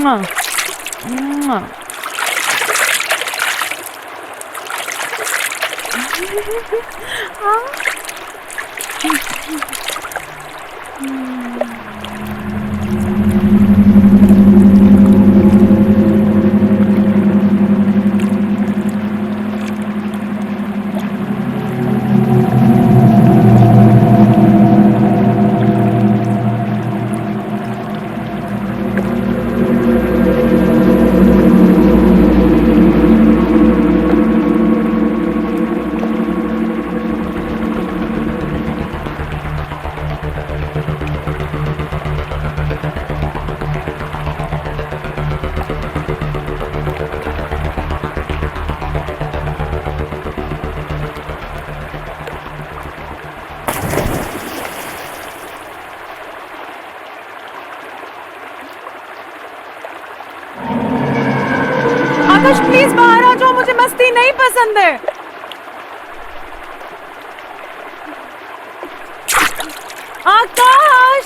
Mwah. Mwah. Akash please बाहर आ जाओ, मुझे मस्ती नहीं पसंद है। आकाश,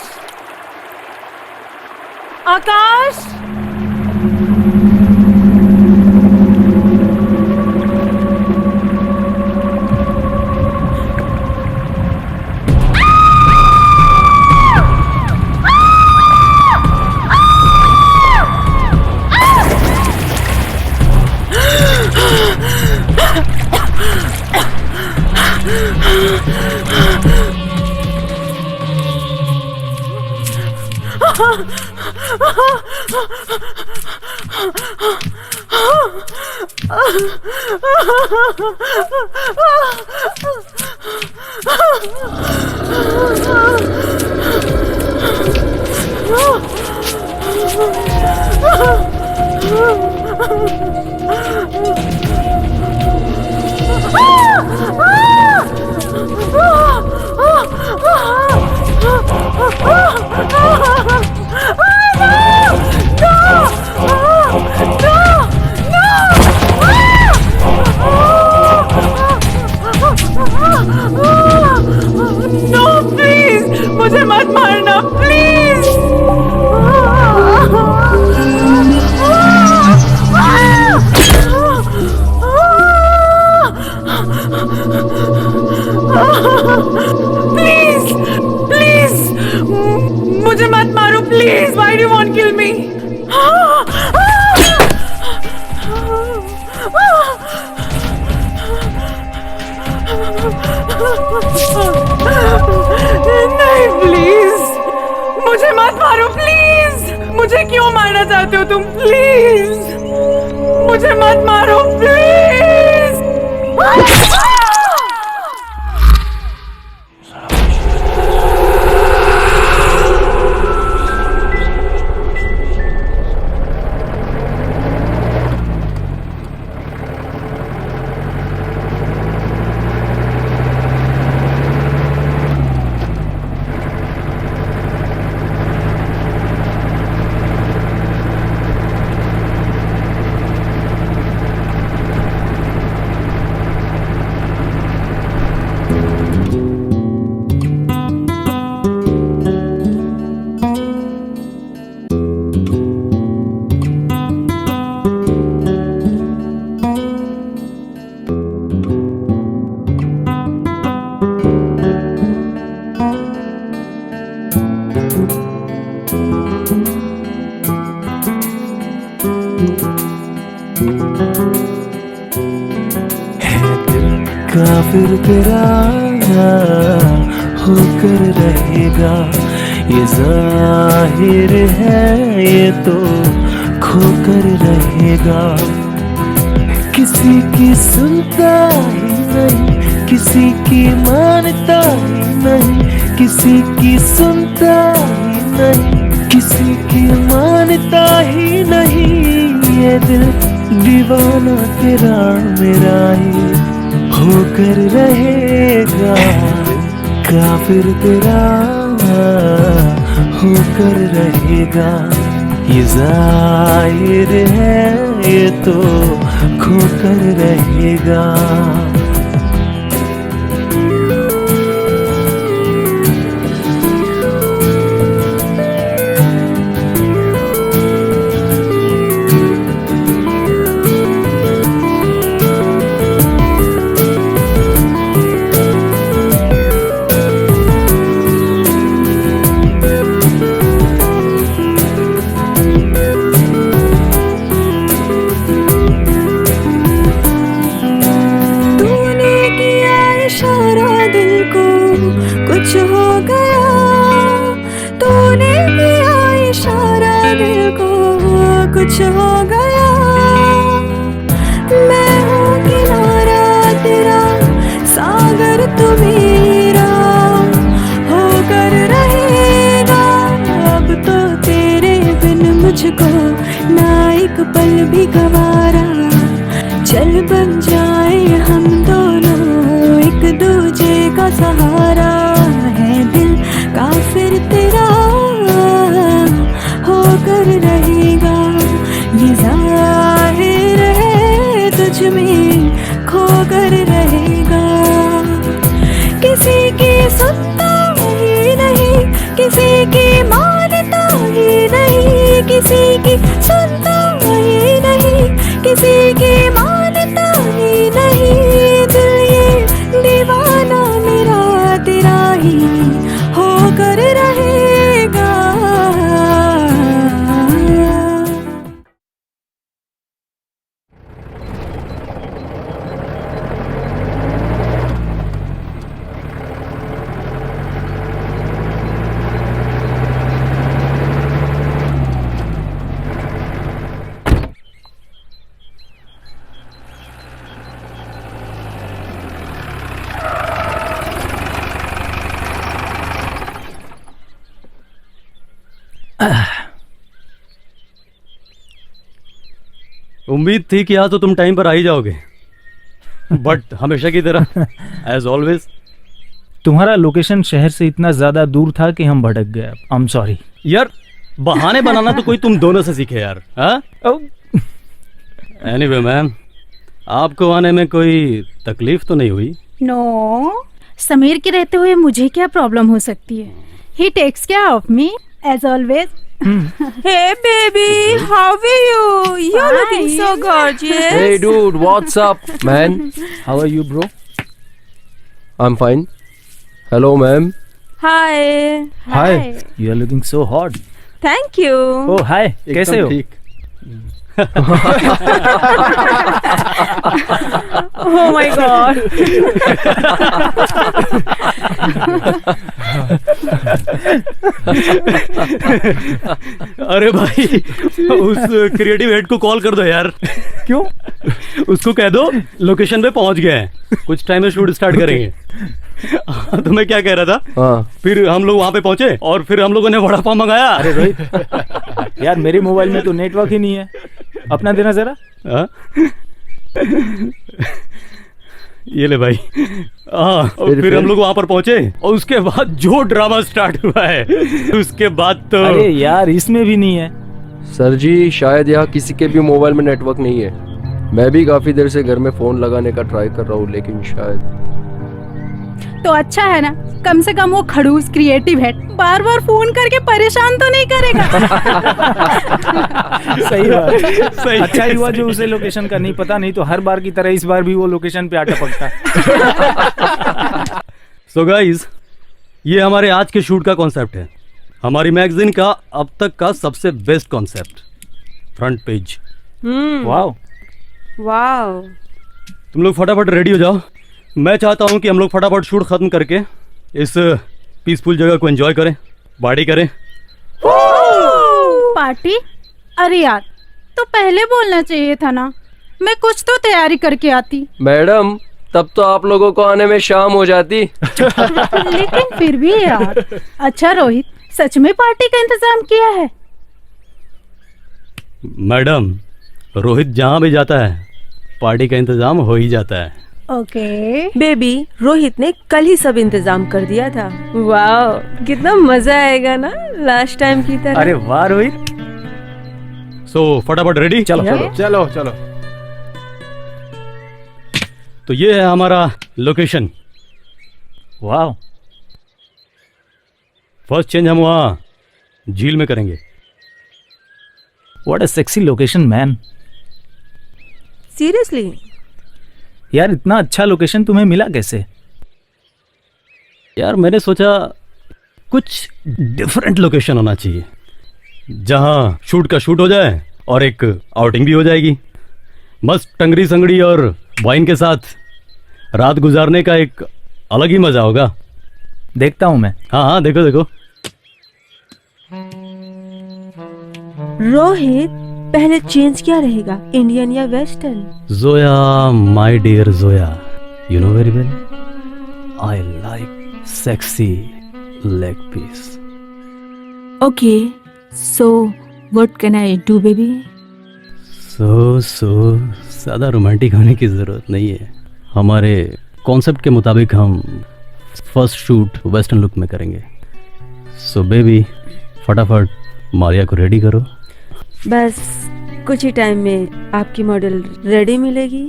आकाश, मुझे मत मारना प्लीज। प्लीज प्लीज मुझे मत मारो please. Why do you want to kill me? नहीं प्लीज मुझे मत मारो प्लीज। मुझे क्यों मारना चाहते हो तुम? प्लीज मुझे मत मारो प्लीज। काफिर तेरा होकर रहेगा, ये जाहिर है ये तो खोकर रहेगा। किसी की सुनता ही नहीं, किसी की मानता ही नहीं, किसी की सुनता ही नहीं, किसी की मानता ही नहीं। ये दिल दीवाना तेरा मेरा ही होकर रहेगा, काफिर तेरा होकर रहेगा। ये जाहिर है ये तो खोकर रहेगा। कुछ हो गया। मैं हूँ किनारा तेरा, सागर तू मेरा होकर रहेगा। अब तो तेरे बिन मुझको ना एक पल भी गवारा। चल बन जाए हम दोनों एक दूजे का सहारा। है दिल काफिर तेरा होकर रहेगा। ये जाहिर है तुझ में खोकर रहेगा। किसी की सुनता ही नहीं, किसी की मानता ही नहीं, किसी की सुनता ही नहीं, किसी की मानता ही नहीं। दिल ये दीवाना मेरा तेरा ही होकर रहेगा। उम्मीद थी कि आज तो तुम टाइम पर आ ही जाओगे, बट हमेशा की तरह एज ऑलवेज। तुम्हारा लोकेशन शहर से इतना ज्यादा दूर था कि हम भटक गए। आई एम सॉरी यार बहाने बनाना तो कोई तुम दोनों से सीखे यार। एनीवे मैम, आपको आने में कोई तकलीफ तो नहीं हुई? नो, समीर के रहते हुए मुझे क्या प्रॉब्लम हो सकती है? He takes care of me as always. Hey baby, how are you? You're looking so gorgeous. Hey dude, what's up, man? How are you bro? I'm fine. Hello, ma'am. Hi. Hi, you are looking so hot. Thank you. Oh hi, कैसे हो? ठीक। Oh my god. अरे भाई उस creative head को call कर दो यार। क्यों? उसको कह दो लोकेशन पे पहुंच गए हैं, कुछ टाइम में शूट स्टार्ट करेंगे। तो मैं क्या कह रहा था, हाँ, फिर हम लोग वहां पे पहुंचे और फिर हम लोगों ने वड़ा पाव मंगाया। अरे रोहित यार, मेरे मोबाइल में तो नेटवर्क ही नहीं है, अपना देना जरा। हाँ? ये ले भाई। हाँ, और फिर हम लोग वहां पर पहुंचे और उसके बाद जो ड्रामा स्टार्ट हुआ है उसके बाद तो अरे यार, इसमें भी नहीं है। सर जी शायद यहाँ किसी के भी मोबाइल में नेटवर्क नहीं है। मैं भी काफी देर से घर में फोन लगाने का ट्राई कर रहा हूँ, लेकिन शायद। तो अच्छा है ना, कम से कम वो खड़ूस क्रिएटिव है, बार बार फोन करके परेशान तो नहीं करेगा। सही बात। सही। अच्छा ही हुआ जो उसे लोकेशन का नहीं पता, नहीं तो हर बार की तरह इस बार भी वो लोकेशन पे आ टपकता। सो गाइस, ये हमारे आज के शूट का कॉन्सेप्ट है, हमारी मैगजीन का अब तक का सबसे best concept, front page. Wow, Wow. तुम लोग फटाफट रेडी हो जाओ। मैं चाहता हूँ कि हम लोग फटाफट शूट खत्म करके इस पीसफुल जगह को एंजॉय करें, पार्टी करें। पार्टी? अरे यार, तो पहले बोलना चाहिए था ना, मैं कुछ तो तैयारी करके आती। मैडम, तब तो आप लोगों को आने में शाम हो जाती। लेकिन फिर भी यार। अच्छा रोहित, सच में पार्टी का इंतजाम किया है? मैडम, रोहित जहाँ भी जाता है पार्टी का इंतजाम हो ही जाता है। ओके। बेबी, रोहित ने कल ही सब इंतजाम कर दिया था। वाओ, कितना मजा आएगा ना लास्ट टाइम की तरह। अरे वाह रोहित। सो फटाफट रेडी। चलो चलो चलो चलो। तो ये है हमारा लोकेशन। वाह, फर्स्ट चेंज हम वहाँ झील में करेंगे। What a sexy location man. Seriously? यार इतना अच्छा लोकेशन तुम्हें मिला कैसे? यार मैंने सोचा कुछ डिफरेंट लोकेशन होना चाहिए, जहाँ शूट का शूट हो जाए और एक आउटिंग भी हो जाएगी। मस्त टंगड़ी संगड़ी और वाइन के साथ रात गुजारने का एक अलग ही मजा होगा। देखता हूँ मैं। हाँ हाँ, देखो देखो। रोहित, पहले चेंज क्या रहेगा, इंडियन या western? Zoya, my dear Zoya, you know very well I like sexy leg piece. Okay, so what can I do baby? So ज़्यादा रोमांटिक होने की ज़रूरत नहीं है. हमारे कॉन्सेप्ट के मुताबिक हम फर्स्ट शूट वेस्टर्न लुक में करेंगे. सो बेबी, फटाफट मारिया को रेडी करो. बस कुछ ही टाइम में आपकी मॉडल रेडी मिलेगी.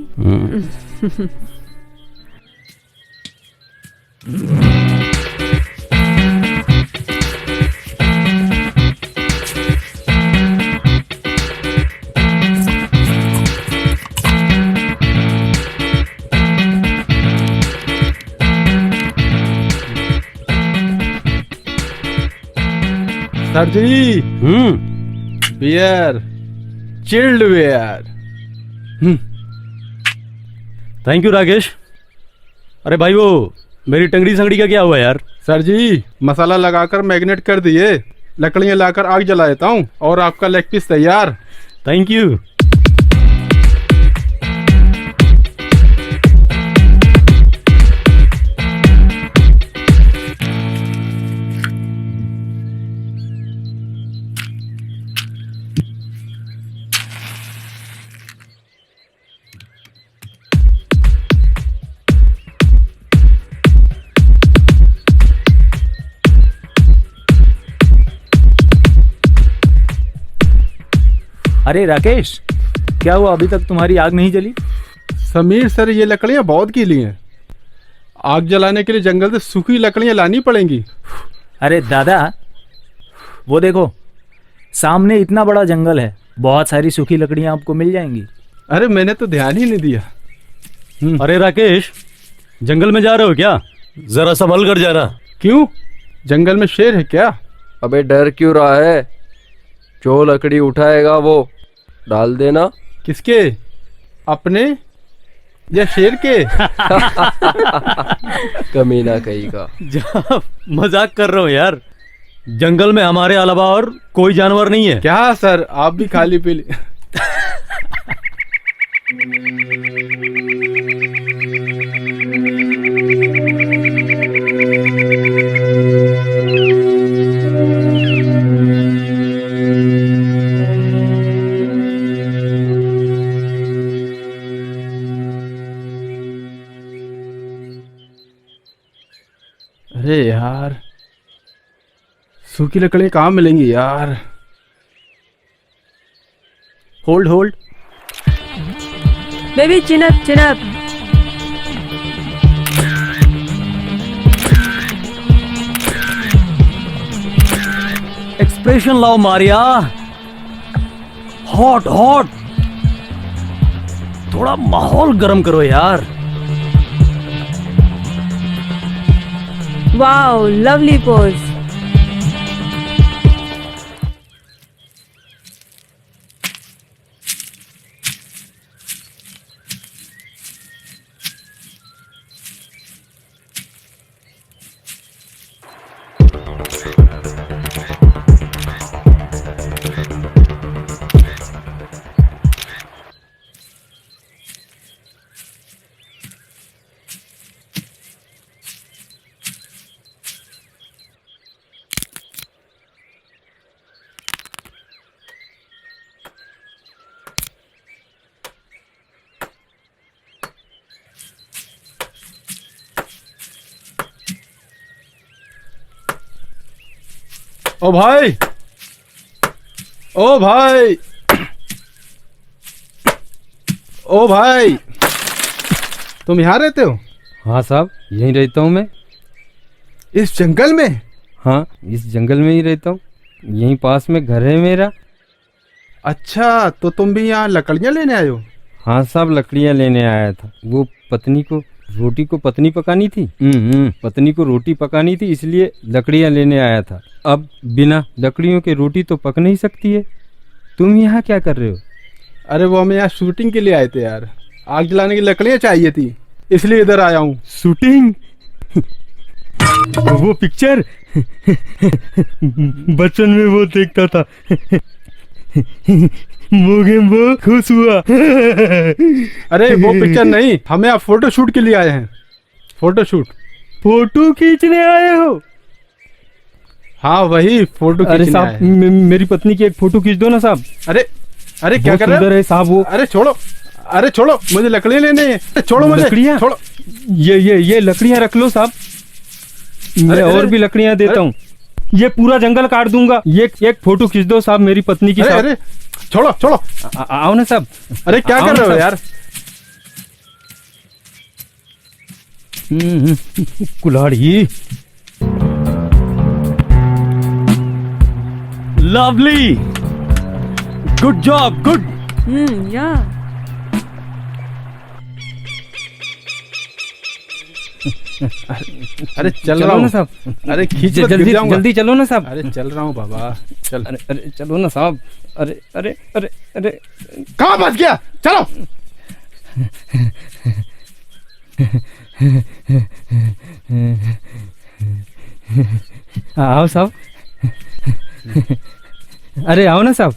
Sir ji, beer, chilled beer. Thank you Rakesh. अरे भाई वो मेरी टंगड़ी संगड़ी का क्या हुआ यार? सर जी, मसाला लगाकर मैग्नेट कर दिए, लकड़ियां लाकर आग जला देता हूँ और आपका लेग पीस तैयार. Thank you. अरे राकेश, क्या हुआ, अभी तक तुम्हारी आग नहीं जली? समीर सर, ये लकड़ियां बहुत गीली हैं. आग जलाने के लिए जंगल से सूखी लकड़ियां लानी पड़ेंगी. अरे दादा, वो देखो सामने इतना बड़ा जंगल है, बहुत सारी सूखी लकड़ियां आपको मिल जाएंगी. अरे मैंने तो ध्यान ही नहीं दिया. अरे राकेश, जंगल में जा रहे हो क्या? जरा संभल कर जाना. क्यों, जंगल में शेर है क्या? अबे डर क्यों रहा है? जो लकड़ी उठाएगा वो डाल देना. किसके, अपने या शेर के? कमीना कहीं का. जा, मजाक कर रहा हूँ यार. जंगल में हमारे अलावा और कोई जानवर नहीं है. क्या सर, आप भी खाली पीली. अरे यार, सूखी लकड़ी कहाँ मिलेंगी यार? Hold hold. Baby chin-up chin-up. Expression लाओ मारिया. Hot hot. थोड़ा माहौल गर्म करो यार. Wow, lovely pose. ओ भाई, ओ भाई, ओ भाई, तुम यहाँ रहते हो? हाँ साहब, यहीं रहता हूँ मैं. इस जंगल में? हाँ, इस जंगल में ही रहता हूँ. यहीं पास में घर है मेरा. अच्छा, तो तुम भी यहाँ लकड़ियाँ लेने आए हो? हाँ साहब, लकड़ियाँ लेने आया था. वो पत्नी को रोटी को पत्नी पकानी थी. पत्नी को रोटी पकानी थी, इसलिए लकड़ियाँ लेने आया था. अब बिना लकड़ियों के रोटी तो पक नहीं सकती है. तुम यहाँ क्या कर रहे हो? अरे वो हमें यहाँ शूटिंग के लिए आए थे यार. आग जलाने की लकड़ियाँ चाहिए थी, इसलिए इधर आया हूँ. शूटिंग? वो पिक्चर बचपन में वो देखता था. मोगेम्बो खुश हुआ। अरे वो पिक्चर नहीं, हमें आप फोटो शूट के लिए आए हैं। Photo shoot. फोटो खींचने आए हो? हाँ वही फोटो अरे खींचने आए साहब हैं। मेरी पत्नी की एक फोटो खींच दो ना साहब। अरे अरे क्या बहुत कर रहे सुंदर हो? है साहब वो। अरे छोड़ो, अरे छोड़ो, मुझे लकड़ियाँ लेने हैं। अरे छोड़ो मुझे, लकड़ियाँ? छोड़ो। ये लकड़ियाँ रख लो साहब, मैं अरे, और अरे, भी लकड़ियाँ देता अरे। हूँ। ये पूरा जंगल काट दूंगा। ये एक फोटो खींच दो साहब मेरी पत्नी की अरे साहब। अरे छोड़ो छोड़ो। आओ ना साहब। अरे क्या आओ कर ना रहे हो साहब। यार? कुल्हाड़ी। Lovely, good job, good. या अरे चल रहा चलो ना हूँ साहब। अरे खींच मत, गिर जल्दी जाऊंगा। जल्दी चलो ना साहब। अरे चल रहा हूँ बाबा, चल। अरे अरे चलो ना साहब। अरे अरे अरे अरे कहाँ फंस गया? चलो। आओ साहब। अरे आओ ना साहब।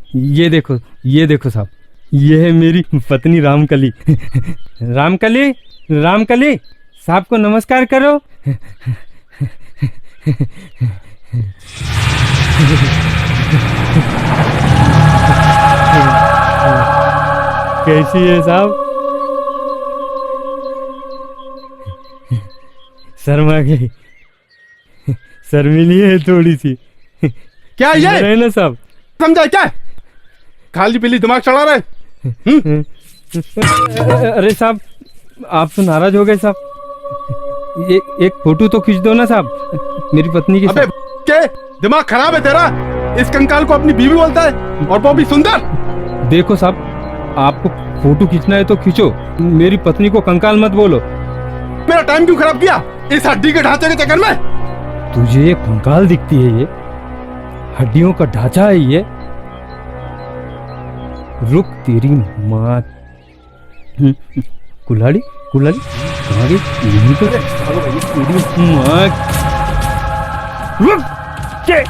ये देखो साहब, ये है मेरी पत्नी रामकली। रामकली, रामकली साहब को नमस्कार करो। कैसी है साहब? शर्मा गई, शर्मिली है थोड़ी सी। क्या ये है ना साहब? समझा क्या? खाली पीली दिमाग चढ़ा रहे। अरे साहब आप तो नाराज हो गए साहब। ये एक फोटो तो खींच दो ना साहब मेरी पत्नी की अबे साहब। के दिमाग खराब है तेरा? इस कंकाल को अपनी बीवी बोलता है, और वो भी सुंदर। देखो साहब, आपको फोटो खींचना है तो खींचो, मेरी पत्नी को कंकाल मत बोलो। मेरा टाइम क्यों खराब किया इस हड्डी के ढांचे के चक्कर में? तुझे ये कंकाल दिखती है, ये हड्डियों का ढांचा है ये। रुक तेरी माँ। कुल्हाड़ी, कुल्हाड़ी कहाँ गई? यहीं तो तेरी माँ। रुक के।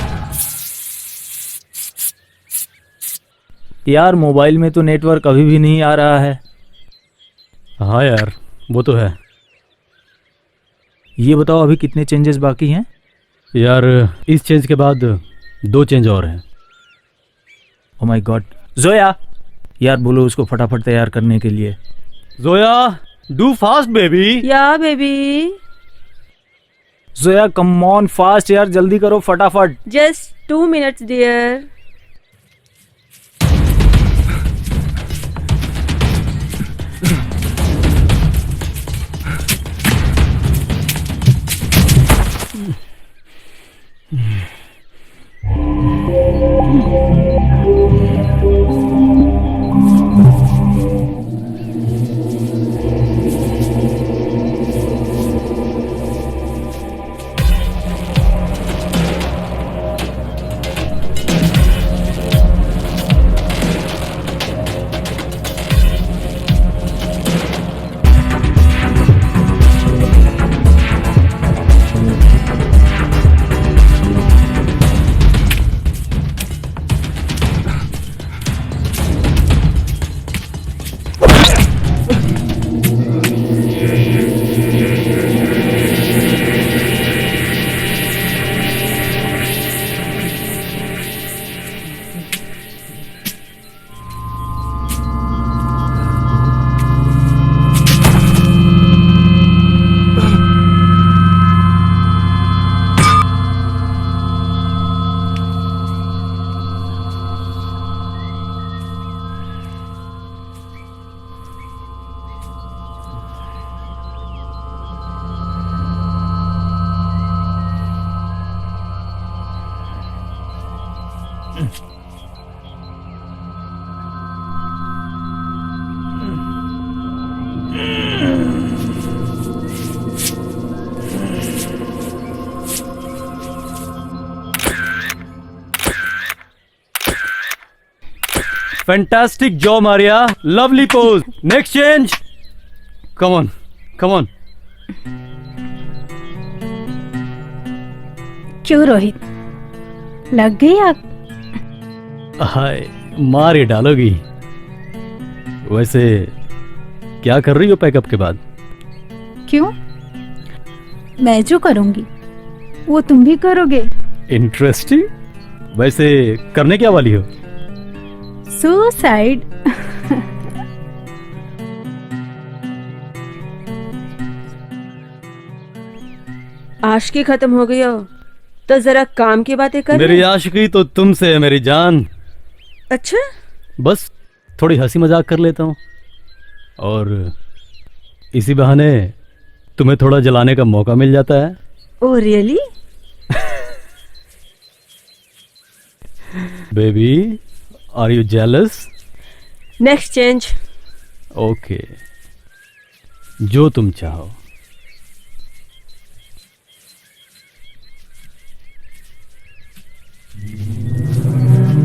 यार मोबाइल में तो नेटवर्क अभी भी नहीं आ रहा है। हाँ यार, वो तो है ये बताओ अभी कितने चेंजेस बाकी हैं? यार। इस चेंज के बाद 2 चेंज और हैं। Oh my God. जोया यार बोलो उसको फटाफट तैयार करने के लिए। Zoya, do fast baby. Yeah baby, Zoya come on fast यार, जल्दी करो फटाफट। Just 2 minutes dear. Fantastic job, Maria. Lovely pose. Next change. Come on, come on. क्यों रोहित, लग गई आग? हाय मार ही डालोगी। वैसे क्या कर रही हो पैकअप के बाद? क्यों? मैं जो करूंगी वो तुम भी करोगे। इंटरेस्टिंग। वैसे करने क्या वाली हो? सुसाइड। आशिकी खत्म हो गई हो तो जरा काम की बातें कर। मेरी आशिकी तो तुमसे है मेरी जान। अच्छा, बस थोड़ी हंसी मजाक कर लेता हूँ और इसी बहाने तुम्हें थोड़ा जलाने का मौका मिल जाता है। Oh really? Baby are you jealous? Next change. Okay, जो तुम चाहो।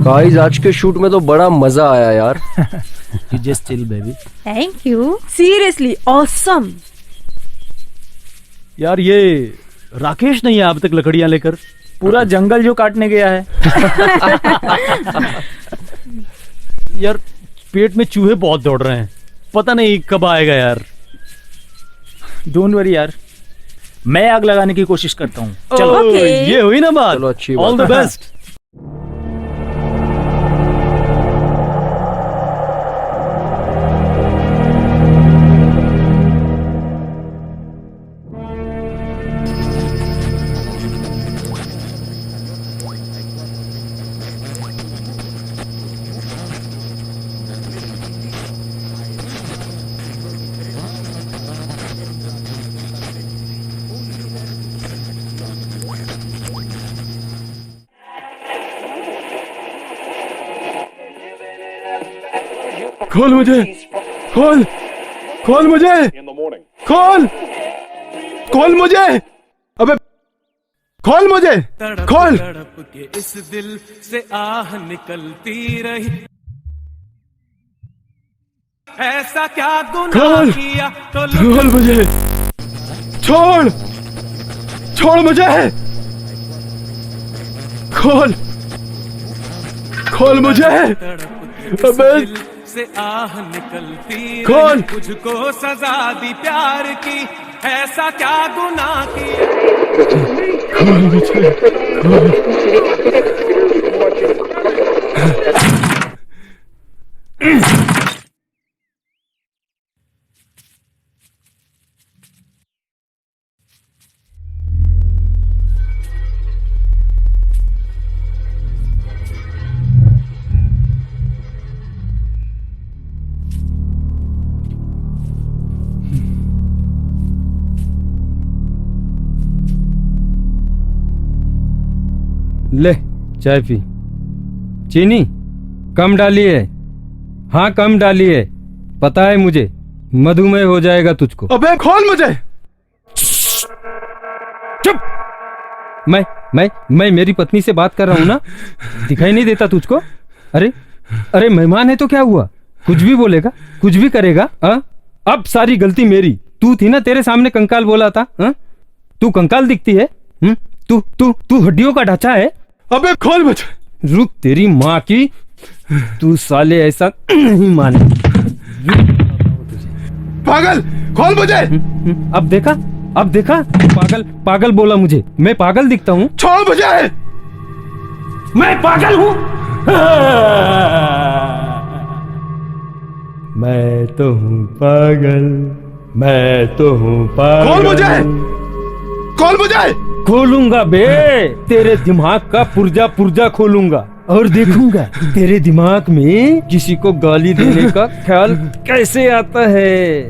गाइस आज के शूट में तो बड़ा मजा आया यार। You just chill, baby. Thank you. Seriously awesome. यार ये राकेश नहीं है अब तक लकड़ियां लेकर? पूरा जंगल जो काटने गया है। यार पेट में चूहे बहुत दौड़ रहे हैं, पता नहीं कब आएगा यार। डोंट वरी यार, मैं आग लगाने की कोशिश करता हूँ। चलो। Okay. ये हुई ना बात। चलो, अच्छी बात ऑल द बेस्ट। खोल मुझे, खोल, खोल मुझे, खोल, खोल मुझे, अबे खोल मुझे, खोल। तड़प के इस दिल से आह निकलती रही, ऐसा क्या गुनाह खोल, किया तो खोल मुझे, छोड़, छोड़ मुझे, खोल, खोल मुझे, अबे से आह निकलती खोल। रही, मुझको सजा दी प्यार की, ऐसा क्या गुनाह किया। खोल मुझे, खोल। ले चाय पी। चीनी कम डाली है। हाँ कम डाली है, पता है मुझे, मधुमेह हो जाएगा तुझको। अबे खोल मुझे। चुप। मैं मेरी पत्नी से बात कर रहा हूँ ना, दिखाई नहीं देता तुझको? अरे अरे मेहमान है तो क्या हुआ, कुछ भी बोलेगा, कुछ भी करेगा। अब सारी गलती मेरी। तू थी ना तेरे सामने कंकाल बोला था। तू कंकाल दिखती है। तू तू तू हड्डियों का ढांचा है। अबे खोल मुझे। रुक तेरी माँ की, तू साले ऐसा नहीं माने। पागल, खोल मुझे। अब देखा पागल पागल बोला मुझे। मैं पागल दिखता हूँ? छोड़ मुझे। मैं पागल हूँ? मैं तो हूँ पागल, मैं तो हूँ पागल। खोल मुझे, खोल मुझे। खोलूंगा बे, तेरे दिमाग का पुर्जा पुर्जा खोलूंगा और देखूंगा तेरे दिमाग में किसी को गाली देने का ख्याल कैसे आता है।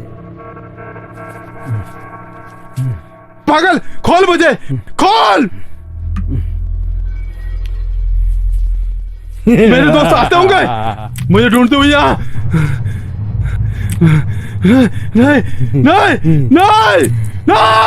पागल, खोल मुझे, खोल। मेरे दोस्त आते होंगे मुझे ढूंढते हुए यहाँ। नहीं नहीं नहीं नहीं।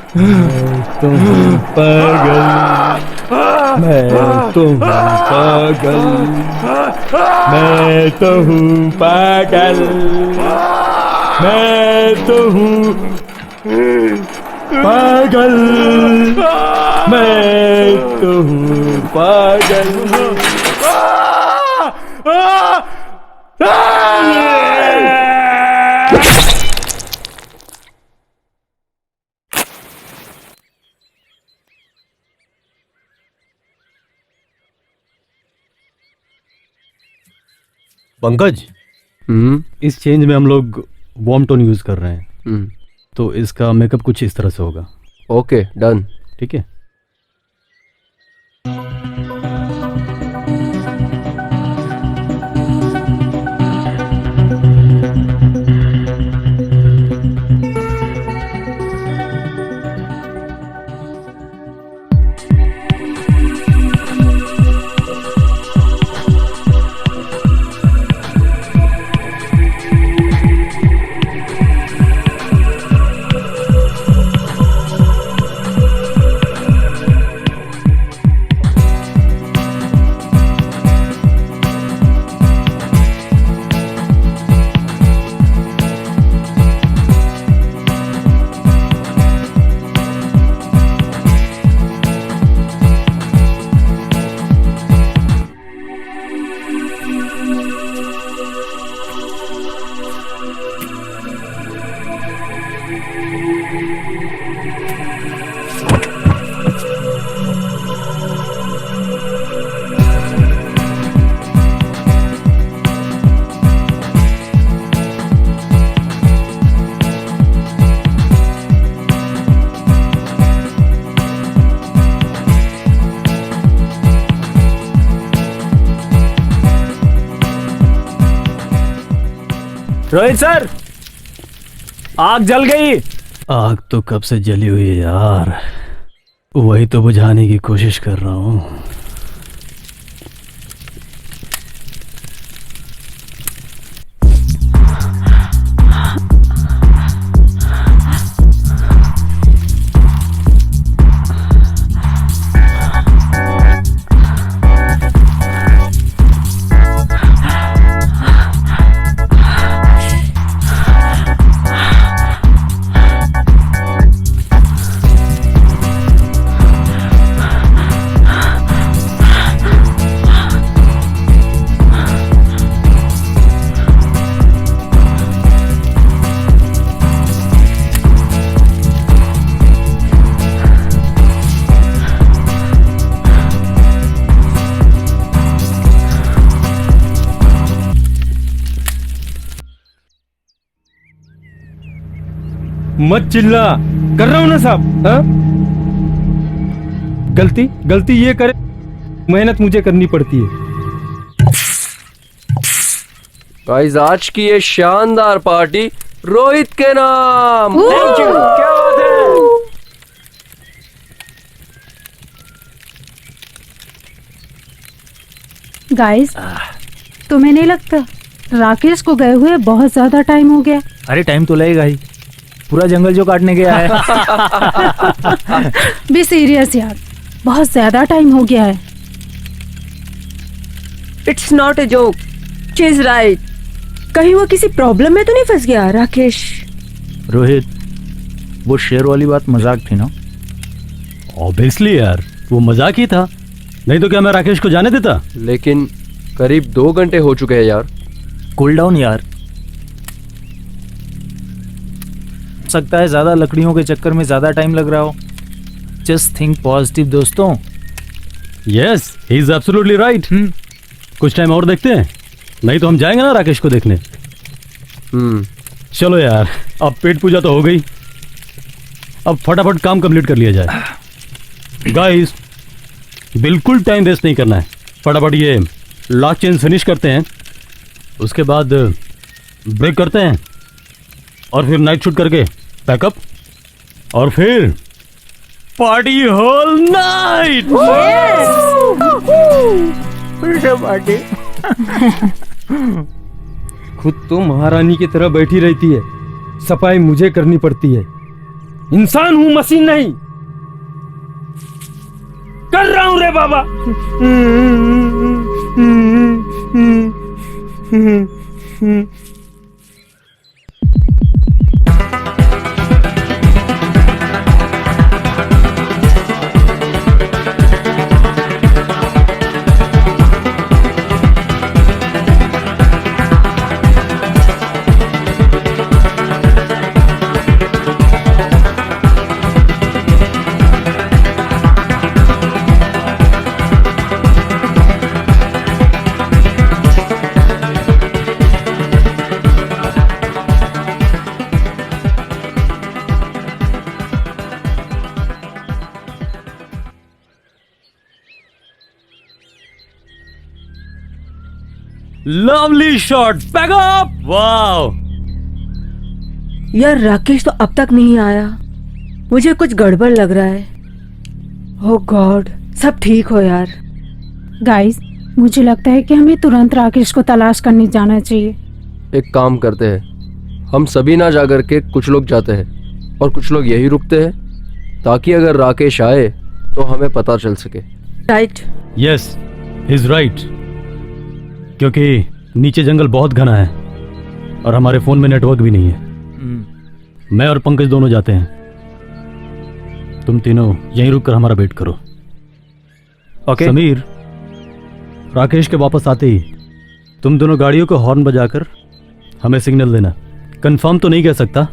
तुम पागल, मैं तो हूँ पागल, मैं तो हूँ पागल, मैं तो हूँ पागल, मैं तो हूँ पागल। पंकज, इस चेंज में हम लोग वार्म टोन यूज कर रहे हैं, तो इसका मेकअप कुछ इस तरह से होगा। Okay, done. ठीक है। रोहित सर, आग जल गई। आग तो कब से जली हुई है यार, वही तो बुझाने की कोशिश कर रहा हूँ। मत चिल्ला, कर रहा हूं ना साहब। हाँ? गलती ये करे, मेहनत मुझे करनी पड़ती है। गाइस, आज की ये शानदार पार्टी रोहित के नाम। Thank you. क्या बात है। गाइस, तुम्हें नहीं लगता राकेश को गए हुए बहुत ज्यादा टाइम हो गया? अरे टाइम तो लगेगा ही, पूरा जंगल जो काटने गया है। बी सीरियस यार, बहुत ज्यादा टाइम हो गया है। It's not a joke, she is right. कहीं वो किसी प्रॉब्लम में तो नहीं फंस गया राकेश? रोहित, वो शेर वाली बात मजाक थी ना? ऑब्वियसली यार, वो मजाक ही था, नहीं तो क्या मैं राकेश को जाने देता? लेकिन करीब 2 घंटे हो चुके हैं यार। कूल डाउन यार। सकता है ज्यादा लकड़ियों के चक्कर में ज्यादा टाइम लग रहा हो। जस्ट थिंक पॉजिटिव दोस्तों। Yes, he is absolutely right. कुछ टाइम और देखते हैं, नहीं तो हम जाएंगे ना राकेश को देखने। चलो यार, अब पेट पूजा तो हो गई, अब फटाफट काम कंप्लीट कर लिया जाए। गाइस, बिल्कुल टाइम वेस्ट नहीं करना है, फटाफट ये लास्ट चेंज फिनिश करते हैं, उसके बाद ब्रेक करते हैं और फिर नाइट शूट करके पैकअप और फिर पार्टी होल नाइट। खुद तो महारानी की तरह बैठी रहती है, सफाई मुझे करनी पड़ती है। इंसान हूं, मशीन नहीं। कर रहा हूं रे बाबा। Lovely shot, back up, wow. यार राकेश तो अब तक नहीं आया, मुझे कुछ गड़बड़ लग रहा है। ओह गॉड, सब ठीक हो यार। गाइस, मुझे लगता है कि हमें तुरंत राकेश को तलाश करने जाना चाहिए। एक काम करते हैं, हम सभी ना जा करके कुछ लोग जाते हैं और कुछ लोग यही रुकते हैं, ताकि अगर राकेश आए तो हमें पता चल सके। राइट। Yes, is right. क्योंकि नीचे जंगल बहुत घना है और हमारे फोन में नेटवर्क भी नहीं है। मैं और पंकज दोनों जाते हैं, तुम तीनों यहीं रुक कर हमारा वेट करो। ओके। समीर, राकेश के वापस आते ही तुम दोनों गाड़ियों को हॉर्न बजाकर हमें सिग्नल देना। कंफर्म तो नहीं कह सकता,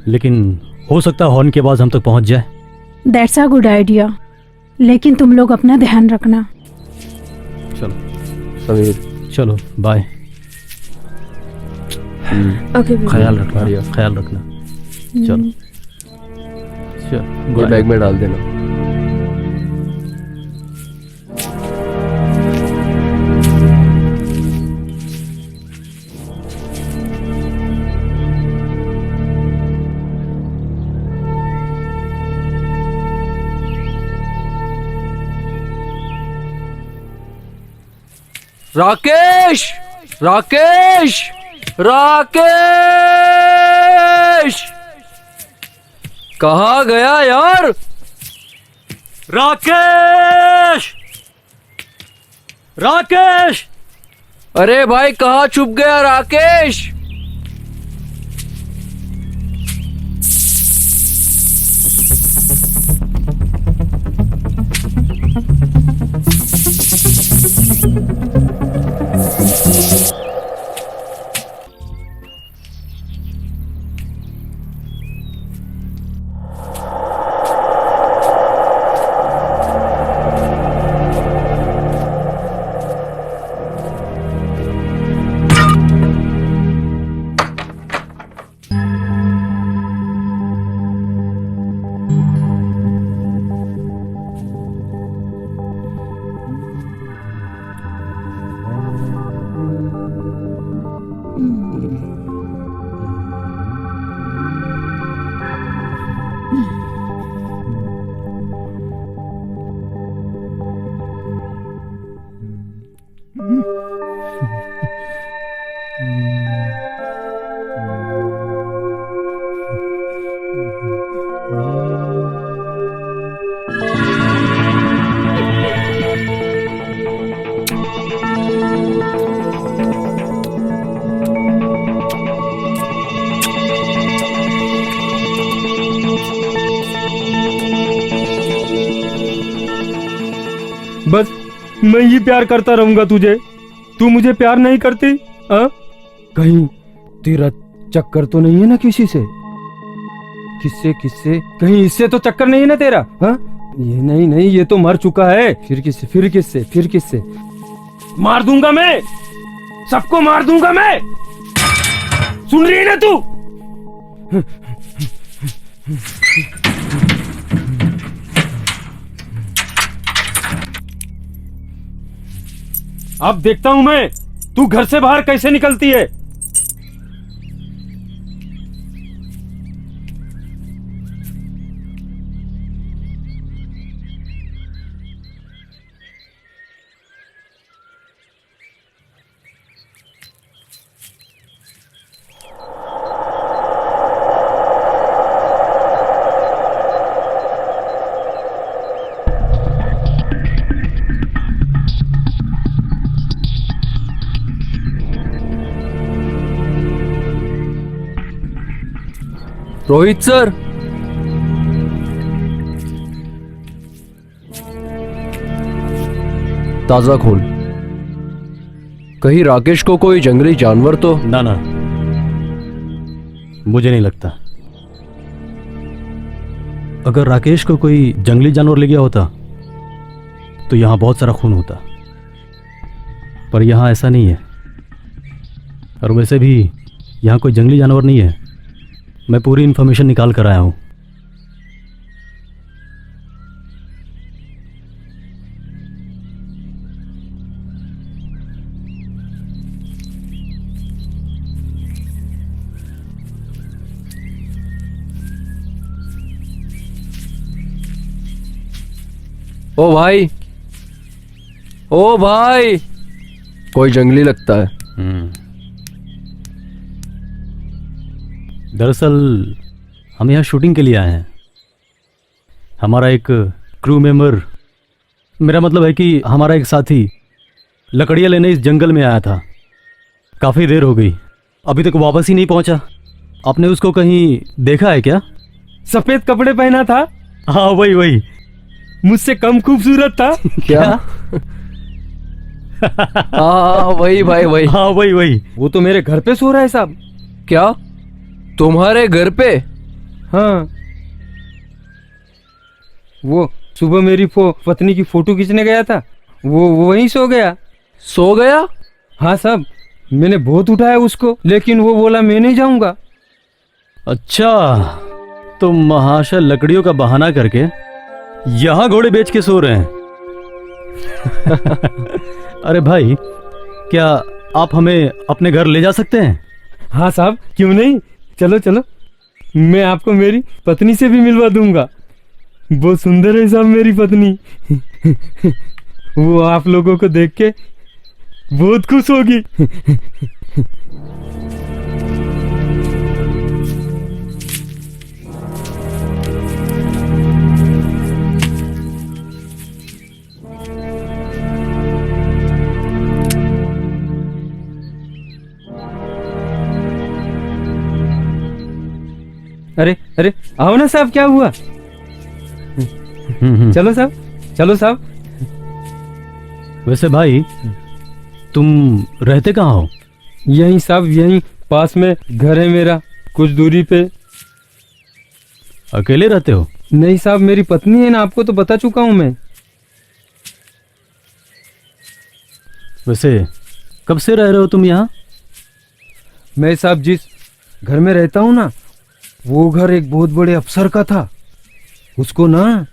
लेकिन हो सकता है हॉर्न की आवाज हम तक पहुंच जाए। दैट्स अ गुड आइडिया, लेकिन तुम लोग अपना ध्यान रखना। चलो समीर, चलो, बाय। ओके, ख्याल रखना, ख्याल रखना। चलो चल, ये बैग में डाल देना। राकेश, राकेश, राकेश, कहाँ गया यार? राकेश, राकेश, अरे भाई कहाँ छुप गया राकेश? बस मैं ही प्यार करता रहूंगा तुझे, तू मुझे प्यार नहीं करती? हाँ, कहीं तेरा चक्कर तो नहीं है ना किसी से? किससे किससे? कहीं इससे तो चक्कर नहीं है ना तेरा? हाँ, ये नहीं नहीं, ये तो मर चुका है। फिर किससे? फिर किससे? फिर किससे? मार दूंगा मैं, सबको मार दूंगा मैं। सुन रही है ना तू? अब देखता हूं मैं तू घर से बाहर कैसे निकलती है। रोहित सर, ताजा खून। कहीं राकेश को कोई जंगली जानवर तो? ना ना, मुझे नहीं लगता। अगर राकेश को कोई जंगली जानवर ले गया होता तो यहां बहुत सारा खून होता, पर यहां ऐसा नहीं है। और वैसे भी यहां कोई जंगली जानवर नहीं है। मैं पूरी इन्फॉर्मेशन निकाल कर आया हूं। ओ भाई, ओ भाई, कोई जंगली लगता है। दरअसल हम यहाँ शूटिंग के लिए आए हैं। हमारा एक क्रू मेंबर, मेरा मतलब है कि हमारा एक साथी लकड़ियाँ लेने इस जंगल में आया था। काफ़ी देर हो गई, अभी तक वापस ही नहीं पहुंचा। आपने उसको कहीं देखा है क्या? सफेद कपड़े पहना था। हाँ वही वही, मुझसे कम खूबसूरत था। क्या? हाँ वही भाई, वही। हाँ वही वही। वो तो मेरे घर पे सो रहा है साहब। क्या तुम्हारे घर पे? हाँ, वो सुबह मेरी पत्नी की फोटो खींचने गया था, वो वहीं सो गया। सो गया? हाँ साहब, मैंने बहुत उठाया उसको, लेकिन वो बोला मैं नहीं जाऊंगा। अच्छा, तो महाशय लकड़ियों का बहाना करके यहाँ घोड़े बेच के सो रहे हैं। अरे भाई, क्या आप हमें अपने घर ले जा सकते हैं? हाँ साहब, क्यों नहीं, चलो चलो, मैं आपको मेरी पत्नी से भी मिलवा दूंगा। बहुत सुंदर है साहब मेरी पत्नी। वो आप लोगों को देख के बहुत खुश होगी। अरे अरे, आओ ना साहब, क्या हुआ? चलो साहब, चलो साहब। वैसे भाई, तुम रहते कहाँ हो? यहीं साहब, यहीं पास में घर है मेरा, कुछ दूरी पे। अकेले रहते हो? नहीं साहब, मेरी पत्नी है ना, आपको तो बता चुका हूं मैं। वैसे कब से रह रहे हो तुम यहाँ? मैं साहब जिस घर में रहता हूँ ना, वो घर एक बहुत बड़े अफसर का था। उसको ना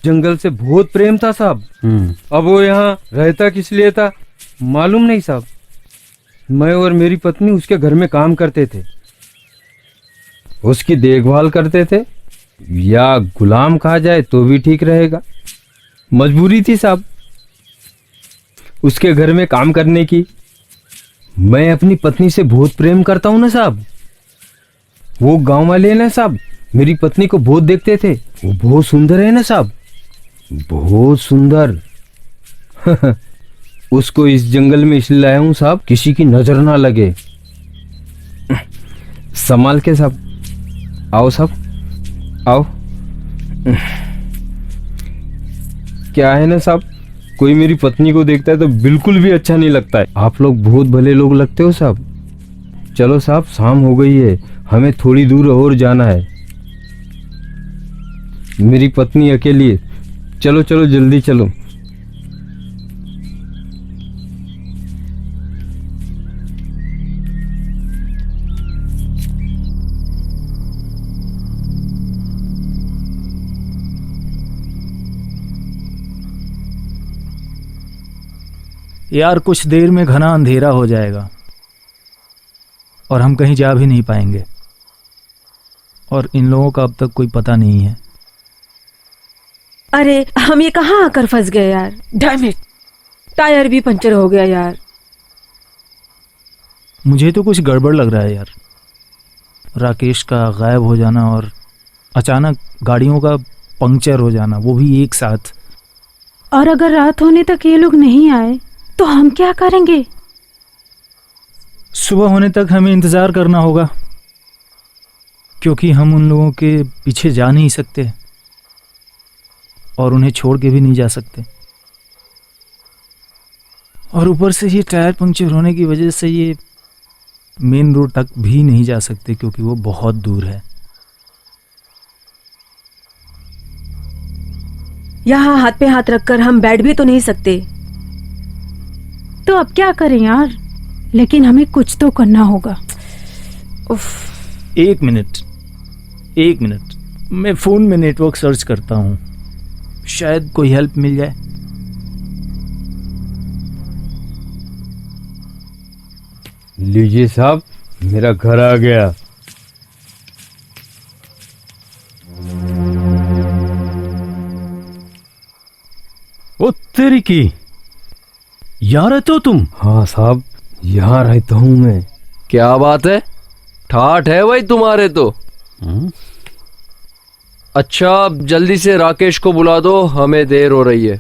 जंगल से बहुत प्रेम था साहब। अब वो यहाँ रहता किस लिए था मालूम नहीं साहब। मैं और मेरी पत्नी उसके घर में काम करते थे, उसकी देखभाल करते थे, या गुलाम कहा जाए तो भी ठीक रहेगा। मजबूरी थी साहब उसके घर में काम करने की। मैं अपनी पत्नी से बहुत प्रेम करता हूँ ना साहब। वो गांव वाले हैं ना साहब, मेरी पत्नी को बहुत देखते थे। वो बहुत सुंदर है ना साहब, बहुत सुंदर। उसको इस जंगल में इसलिए लाया हूं साहब, किसी की नजर ना लगे। संभाल के साहब। आओ साहब, आओ। क्या है ना साहब, कोई मेरी पत्नी को देखता है तो बिल्कुल भी अच्छा नहीं लगता है। आप लोग बहुत भले लोग लगते हो साहब। चलो साहब, शाम हो गई है, हमें थोड़ी दूर और जाना है। मेरी पत्नी अकेली है, चलो चलो जल्दी चलो। यार कुछ देर में घना अंधेरा हो जाएगा और हम कहीं जा भी नहीं पाएंगे, और इन लोगों का अब तक कोई पता नहीं है। अरे हम ये कहाँ आकर फंस गए यार। डैम इट, टायर भी पंचर हो गया यार। मुझे तो कुछ गड़बड़ लग रहा है यार। राकेश का गायब हो जाना और अचानक गाड़ियों का पंक्चर हो जाना, वो भी एक साथ। और अगर रात होने तक ये लोग नहीं आए तो हम क्या करेंगे? सुबह होने तक हमें इंतजार करना होगा। क्योंकि हम उन लोगों के पीछे जा नहीं सकते और उन्हें छोड़ के भी नहीं जा सकते। और ऊपर से ये टायर पंक्चर होने की वजह से ये मेन रोड तक भी नहीं जा सकते क्योंकि वो बहुत दूर है। यहाँ हाथ पे हाथ रखकर हम बैठ भी तो नहीं सकते। तो अब क्या करें यार, लेकिन हमें कुछ तो करना होगा। उफ। एक मिनट, मैं फोन में नेटवर्क सर्च करता हूँ, शायद कोई हेल्प मिल जाए। लीजिए साहब, मेरा घर आ गया। ओ तेरी की, यहाँ रहते हो तुम? हाँ साहब, यहाँ रहता हूँ मैं। क्या बात है, ठाठ है भाई तुम्हारे तो। अच्छा, अब जल्दी से राकेश को बुला दो, हमें देर हो रही है।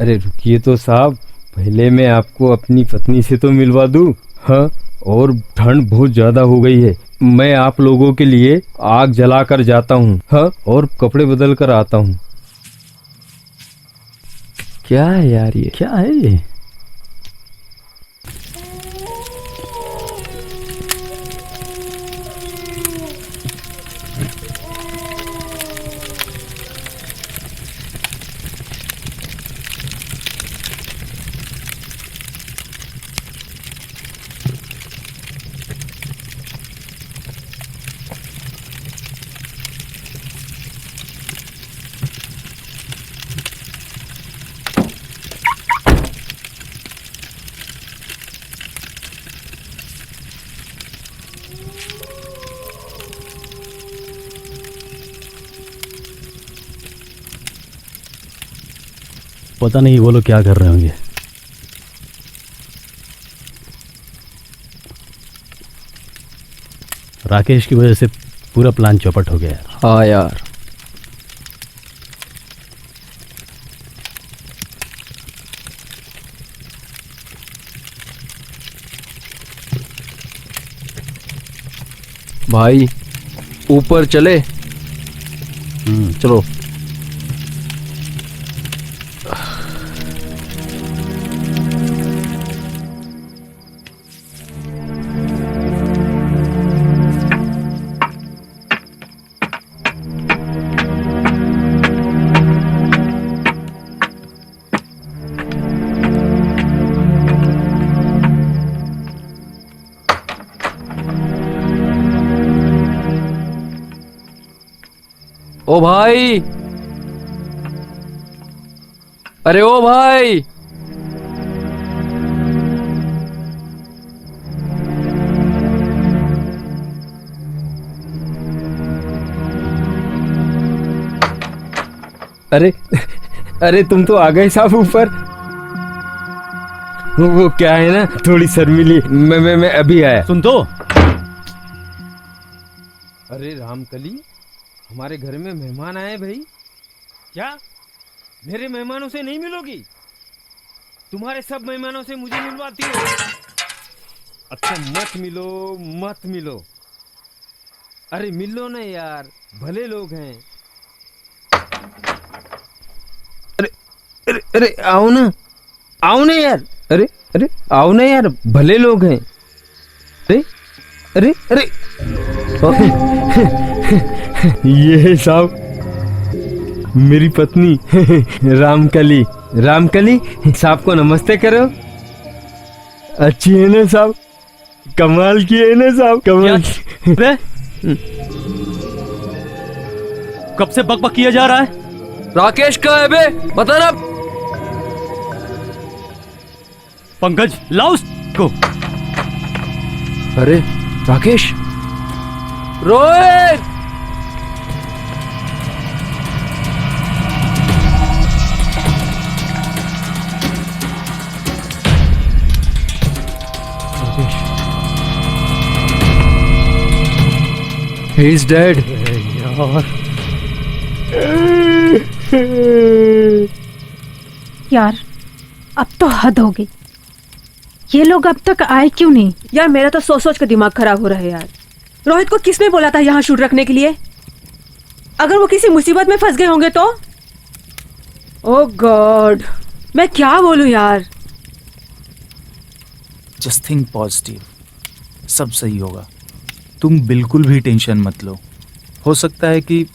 अरे रुकिए तो साहब, पहले मैं आपको अपनी पत्नी से तो मिलवा दूँ। हाँ, और ठंड बहुत ज्यादा हो गई है, मैं आप लोगों के लिए आग जला कर जाता हूँ। हाँ, और कपड़े बदल कर आता हूँ। क्या है यार ये? क्या है ये? पता नहीं वो लोग क्या कर रहे होंगे। राकेश की वजह से पूरा प्लान चौपट हो गया। हाँ यार, भाई ऊपर चले। चलो। ओ भाई, अरे ओ भाई, अरे अरे तुम तो आ गए साहब ऊपर। वो क्या है ना, थोड़ी शर्मिली, मैं अभी आया। सुन तो। अरे रामकली, हमारे घर में मेहमान आए भाई। क्या मेरे मेहमानों से नहीं मिलोगी? तुम्हारे सब मेहमानों से मुझे मिलवाती हो? अच्छा, मत मिलो मत मिलो। अरे मिलो ना यार, भले लोग हैं। अरे अरे अरे आओ ना, आओ ना यार। अरे अरे आओ ना यार, भले लोग हैं। अरे अरे अरे ये है साहब मेरी पत्नी रामकली। रामकली, साहब को नमस्ते करो। अच्छी है ना साहब? कमाल की है ना साहब? कमाल। कब से बकबक किया जा रहा है? राकेश कहाँ है बे, बता ना। पंकज, लाओ उसको। अरे Rakesh, Rohit, he is dead. यार अब तो हद हो गई, ये लोग अब तक आए क्यों नहीं? यार मेरा तो सोच सोच के दिमाग खराब हो रहा है यार। रोहित को किसने बोला था यहाँ शूट रखने के लिए? अगर वो किसी मुसीबत में फंस गए होंगे तो? ओह गॉड, मैं क्या बोलूं यार। जस्ट थिंक पॉजिटिव, सब सही होगा। तुम बिल्कुल भी टेंशन मत लो। हो सकता है कि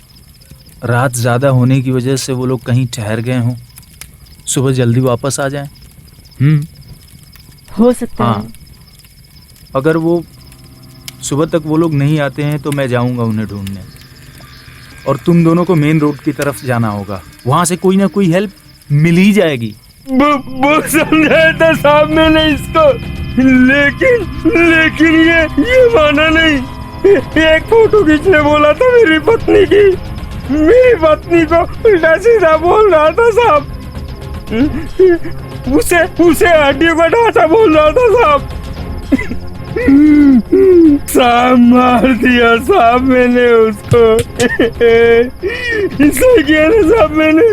रात ज़्यादा होने की वजह से वो लोग कहीं ठहर गए हों, सुबह जल्दी वापस आ जाएं। हो सकता है। अगर वो सुबह तक वो लोग नहीं आते हैं तो मैं जाऊंगा उन्हें ढूंढने, और तुम दोनों को मेन रोड की तरफ जाना होगा। वहां से कोई ना कोई हेल्प मिल ही जाएगी। वो समझाया था साहब मैंने इसको, लेकिन ये माना नहीं। एक फोटो खींचने बोला था मेरी पत्नी की, मेरी पत्नी को उल्टा सीधा बोल रहा था साहब, उसे हड्डियों का ढांचा बोल रहा था साहब। साहब मार दिया साहब मैंने उसको। सही किया ना साहब मैंने।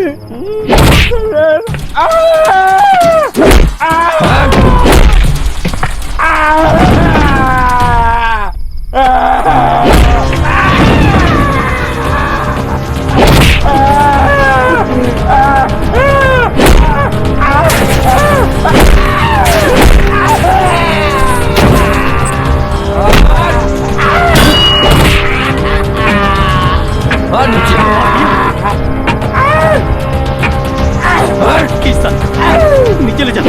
नीचे ले जा।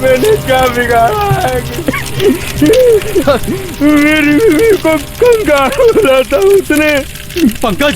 मैंने क्या बिगाड़ा है कि मेरी बीवी को कंगाल बोला था उसने। पंकज,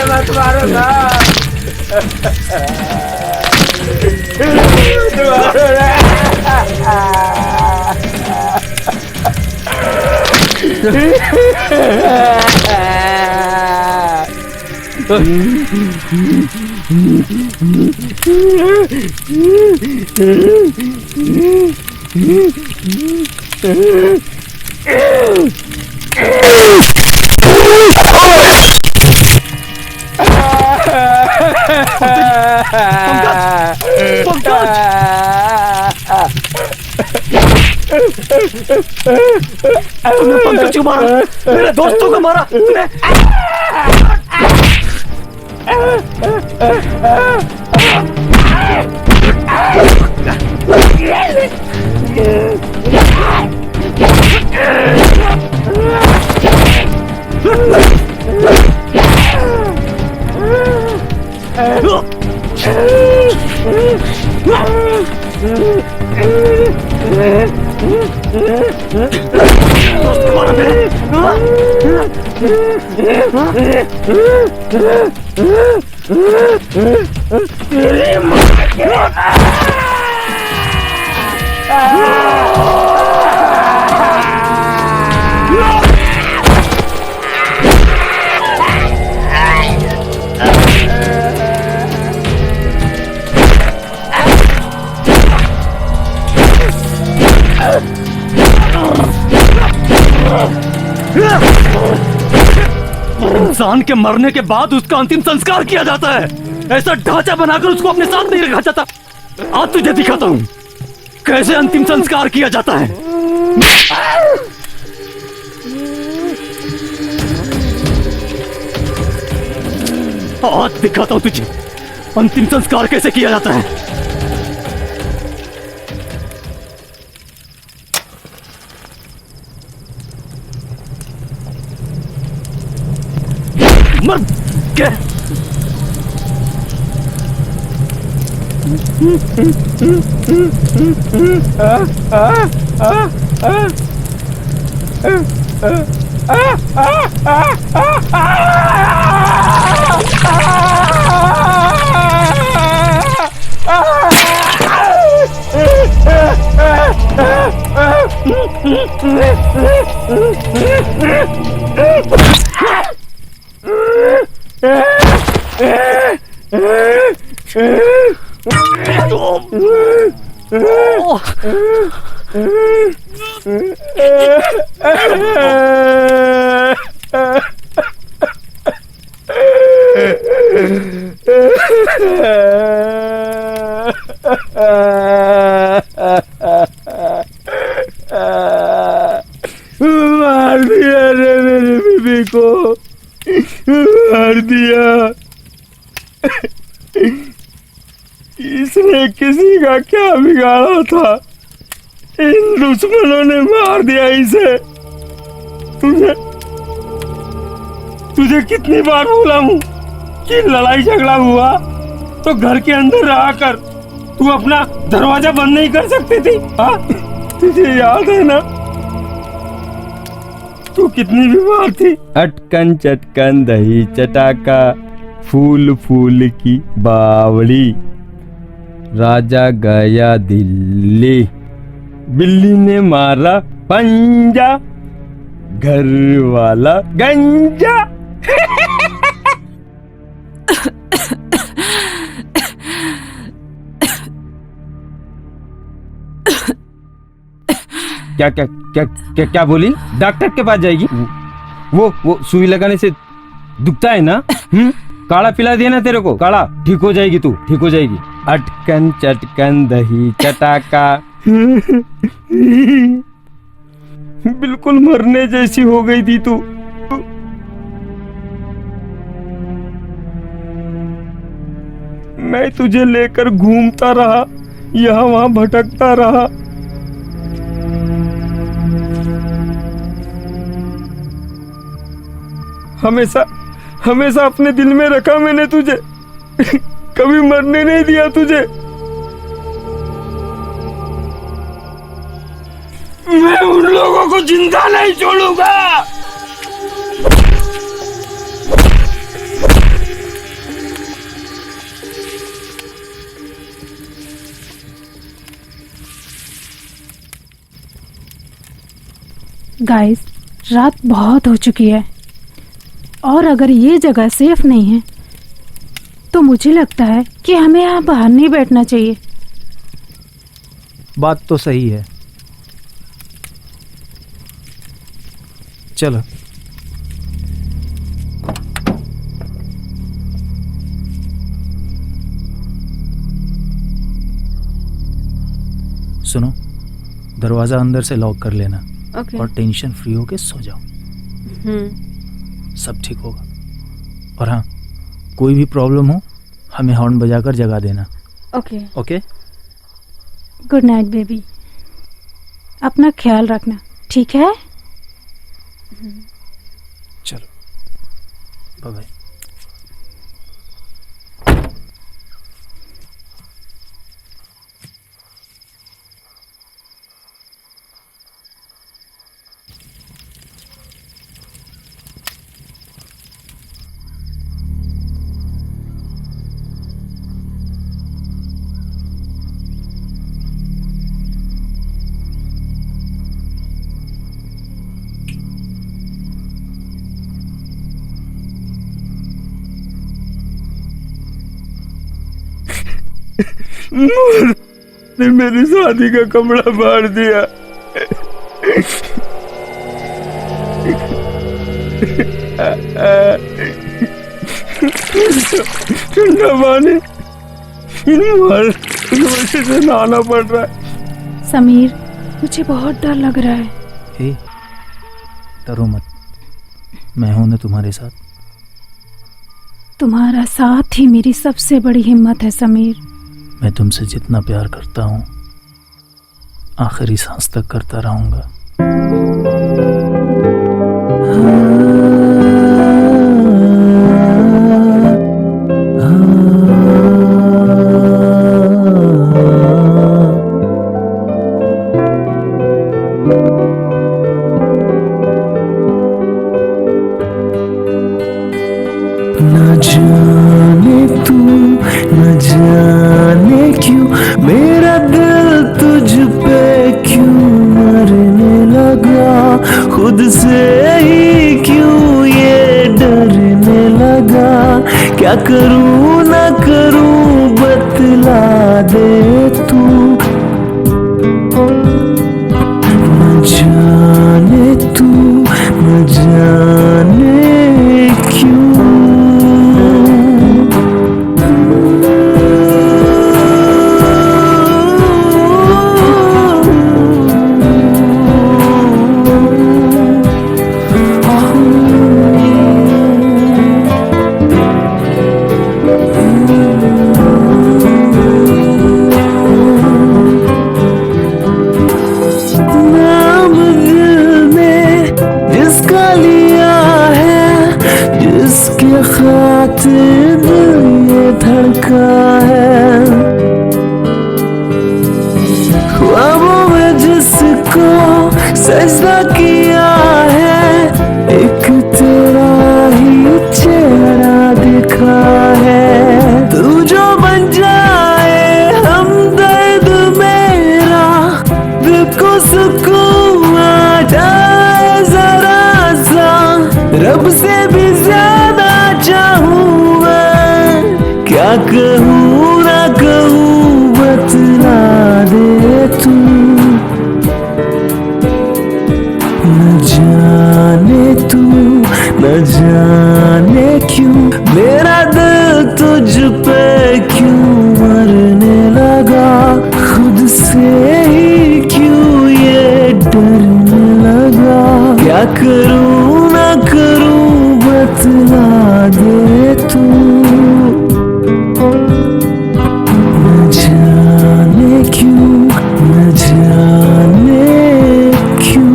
मत मारो तूने पंकज को मारा, मेरे दोस्तों को मारा तूने। इंसान के मरने के बाद उसका अंतिम संस्कार किया जाता है। ऐसा ढांचा बनाकर उसको अपने साथ नहीं रखा जाता। आज तुझे दिखाता हूँ कैसे अंतिम संस्कार किया जाता है। आज दिखाता हूं तुझे अंतिम संस्कार कैसे किया जाता है। मर के मार दिया रे मेरी बीबी को, मार दिया। इसने किसी का क्या बिगाड़ा था, इन दुश्मनों ने मार दिया इसे। तुझे कितनी बार बोला हूँ कि लड़ाई झगड़ा हुआ तो घर के अंदर रहा कर, तू अपना दरवाजा बंद नहीं कर सकती थी? हाँ, तुझे याद है ना तू कितनी बीमार थी? अटकन चटकन दही चटाका, फूल फूल की बावड़ी, राजा गया दिल्ली, बिल्ली ने मारा पंजा, घर वाला गंजा। क्या क्या क्या क्या क्या बोली? डॉक्टर के पास जाएगी? वो सुई लगाने से दुखता है ना? काढ़ा पिला दिया ना तेरे को, काढ़ा, ठीक हो जाएगी तू, ठीक हो जाएगी। अटकन चटकन दही चटाका, बिल्कुल मरने जैसी हो गई थी तू। मैं तुझे लेकर घूमता रहा, यहाँ वहां भटकता रहा। हमेशा हमेशा अपने दिल में रखा मैंने तुझे, कभी मरने नहीं दिया तुझे। मैं उन लोगों को जिंदा नहीं छोड़ूंगा। गाइस, रात बहुत हो चुकी है और अगर ये जगह सेफ नहीं है तो मुझे लगता है कि हमें यहाँ बाहर नहीं बैठना चाहिए। बात तो सही है, चलो। सुनो, दरवाजा अंदर से लॉक कर लेना। ओके। और टेंशन फ्री होके सो जाओ, सब ठीक होगा। और हाँ, कोई भी प्रॉब्लम हो हमें हॉर्न बजाकर जगा देना। Okay. Okay, good night baby, अपना ख्याल रखना, ठीक है? चलो, बाय बाय। ने मेरी शादी का कपड़ा फाड़ दिया। ठंडा पानी इन वजह से नहाना पड़ रहा है। समीर, मुझे बहुत डर लग रहा है। हे, डरो मत, मैं हूं ना तुम्हारे साथ। तुम्हारा साथ ही मेरी सबसे बड़ी हिम्मत है समीर। मैं तुमसे जितना प्यार करता हूँ आखिरी सांस तक करता रहूंगा। न जाने तू न जाने क्यों मेरा दिल तुझ पे क्यों मरने लगा, खुद से ही क्यों ये डरने लगा। क्या करूं ना करूं बतला दे तू। न जाने तू न जाने क्यों। नाम दिल ने जिसका लिया है, जिसके खातिर दिल ये धड़का है, ख्वाबों में जिसको सजदा किया है, एक तेरा ही चेहरा दिखा है। तू जो बन जाए हमदर्द मेरा, दिल को सुकून आ जाए जरा सा, रब से भी ज्यादा चाहूँ मैं। क्या कहूँ ना कहूँ बतला दे तू। न जाने तू न जाने क्यों मेरा दिल तुझ पे क्यों मरने लगा, खुद से ही क्यों ये डरने लगा। क्या करूं ना करूं बतला दे तू। न जाने क्यों न जाने क्यों।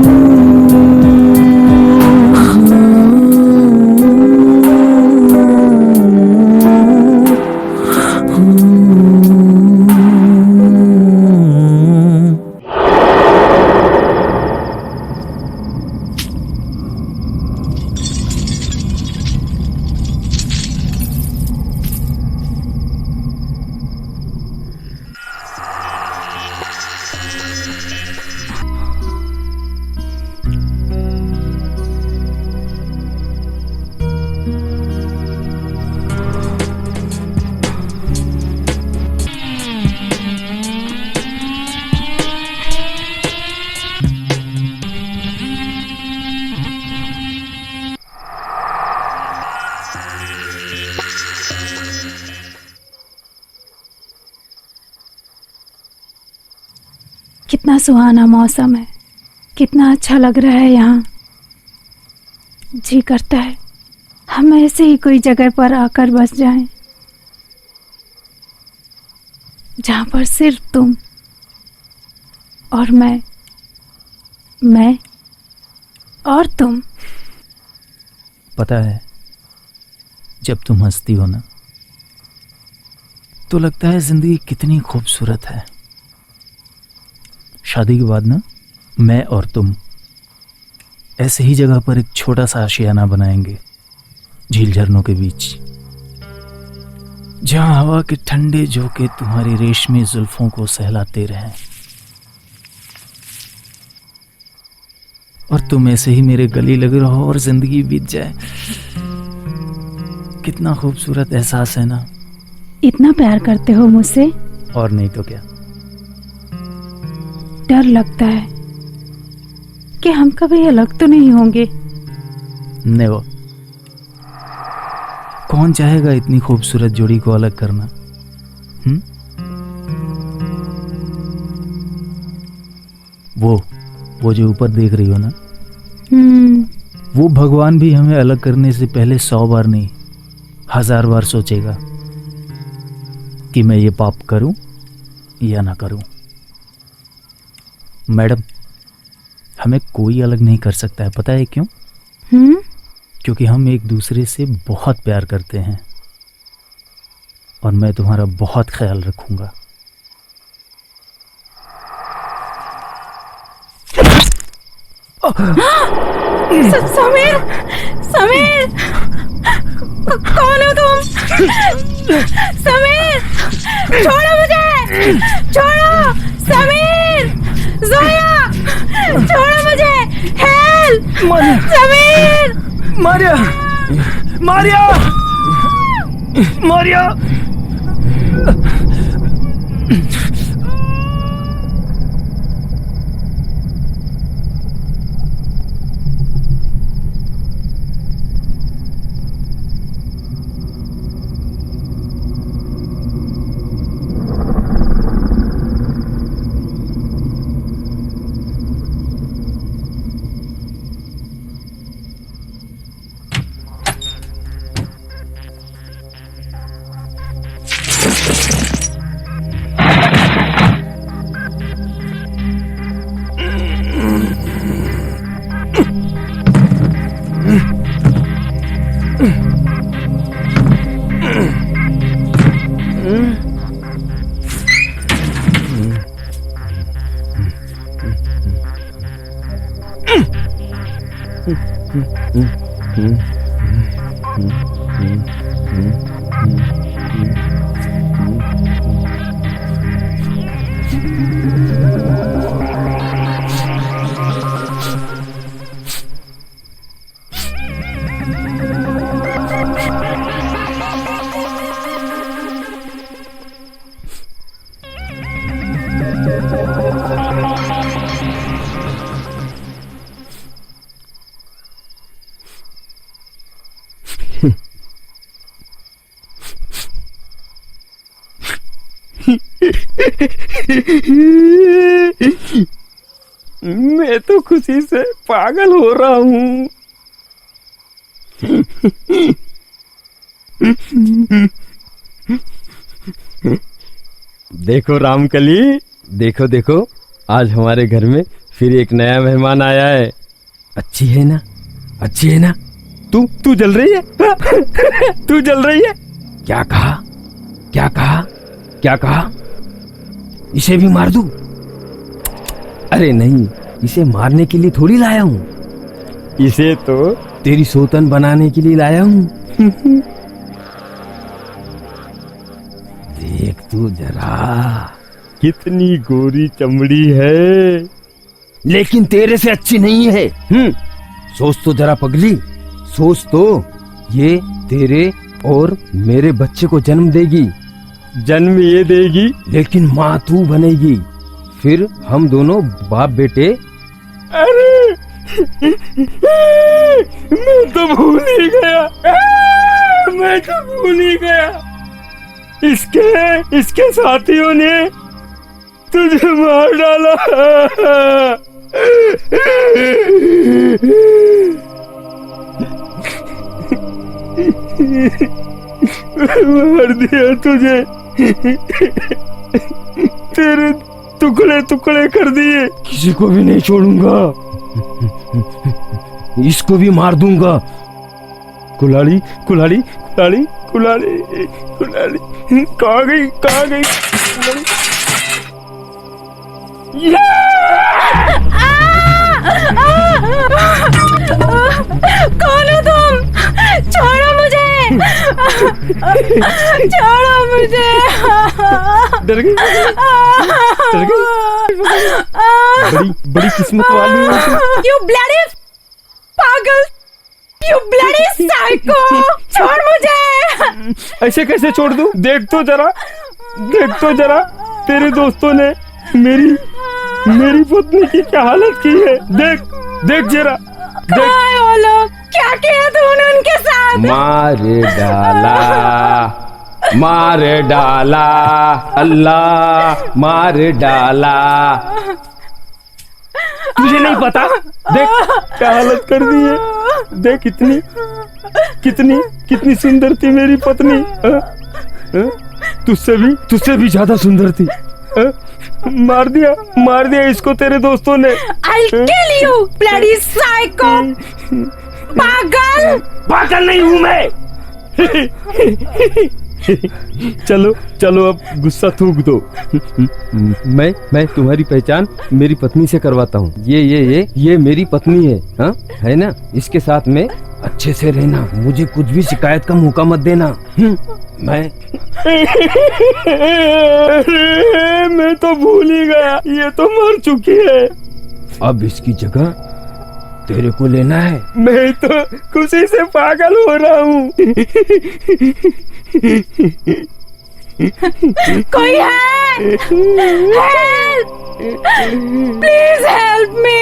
कितना सुहाना मौसम है, कितना अच्छा लग रहा है यहाँ। जी करता है हम ऐसे ही कोई जगह पर आकर बस जाएं, जहाँ पर सिर्फ तुम और मैं और तुम। पता है जब तुम हंसती हो ना तो लगता है जिंदगी कितनी खूबसूरत है। शादी के बाद ना मैं और तुम ऐसे ही जगह पर एक छोटा सा आशियाना बनाएंगे, झील झरनों के बीच, जहां हवा के ठंडे झोंके तुम्हारी रेशमी जुल्फों को सहलाते रहें और तुम ऐसे ही मेरे गले लगे रहो और जिंदगी बीत जाए। कितना खूबसूरत एहसास है ना। इतना प्यार करते हो मुझसे। और नहीं तो क्या। डर लगता है कि हम कभी अलग तो नहीं होंगे। नेवर। कौन चाहेगा इतनी खूबसूरत जोड़ी को अलग करना। वो जो ऊपर देख रही हो ना, वो भगवान भी हमें अलग करने से पहले 100 बार नहीं 1000 बार सोचेगा कि मैं ये पाप करूं या ना करूं। मैडम, हमें कोई अलग नहीं कर सकता है, पता है क्यों? क्योंकि हम एक दूसरे से बहुत प्यार करते हैं और मैं तुम्हारा बहुत ख्याल रखूंगा। समीर, समीर, कौन हो तुम? समीर, छोड़ो मुझे, छोड़ो, समीर, जोया, छोड़ो मुझे, हेल्प, समीर, मारिया, मारिया, मारिया। मैं तो खुशी से पागल हो रहा हूँ। देखो रामकली, देखो देखो, आज हमारे घर में फिर एक नया मेहमान आया है। अच्छी है ना, अच्छी है ना? तू जल रही है? तू जल रही है? क्या कहा, क्या कहा, क्या कहा? इसे भी मार दूं? अरे नहीं, इसे मारने के लिए थोड़ी लाया हूँ, इसे तो तेरी सोतन बनाने के लिए लाया हूँ। देख तू जरा, कितनी गोरी चमड़ी है, लेकिन तेरे से अच्छी नहीं है। सोच तो जरा पगली, सोच तो, ये तेरे और मेरे बच्चे को जन्म देगी, जन्म ये देगी, लेकिन माँ तू बनेगी, फिर हम दोनों बाप बेटे। अरे मैं तो भूल ही गया, मैं तो भूल ही गया, इसके साथियों ने तुझे मार डाला। मार दिया तुझे, तेरे टुकड़े टुकड़े कर दिए, किसी को भी नहीं छोड़ूंगा, इसको भी मार दूंगा। कुल्हाड़ी कुल्हाड़ी कुल्हाड़ी कुल्हाड़ी कुल्हाड़ी, कहाँ गई, कहाँ गई? कौन हो तुम? छोड़ो मुझे, छोड़ो मुझे। डर गई, डर गई? बड़ी बड़ी किस्मत वाली है तू। You bloody पागल, you bloody psycho, छोड़ मुझे। ऐसे कैसे छोड़ दूं? देख तो जरा, देख तो जरा, तेरे दोस्तों ने मेरी पत्नी की क्या हालत की है, देख देख जरा, देख। वो लोग क्या किया तूने उनके साथ? मारे डाला, मारे डाला, अल्लाह मारे डाला। तुझे नहीं पता? देख क्या हालत कर दी है, देख इतनी कितनी कितनी सुंदर थी मेरी पत्नी। तुझसे भी ज्यादा सुंदर थी। मार दिया इसको तेरे दोस्तों ने। I'll kill you, bloody psycho! पागल नहीं हूं मैं। चलो अब गुस्सा थूक दो। मैं तुम्हारी पहचान मेरी पत्नी से करवाता हूँ। ये मेरी पत्नी है, हाँ है ना? इसके साथ में अच्छे से रहना, मुझे कुछ भी शिकायत का मौका मत देना। मैं तो भूल ही गया, ये तो मर चुकी है। अब इसकी जगह तेरे को लेना है। मैं तो खुशी से पागल हो रहा हूँ। कोई है? Help! Please help me!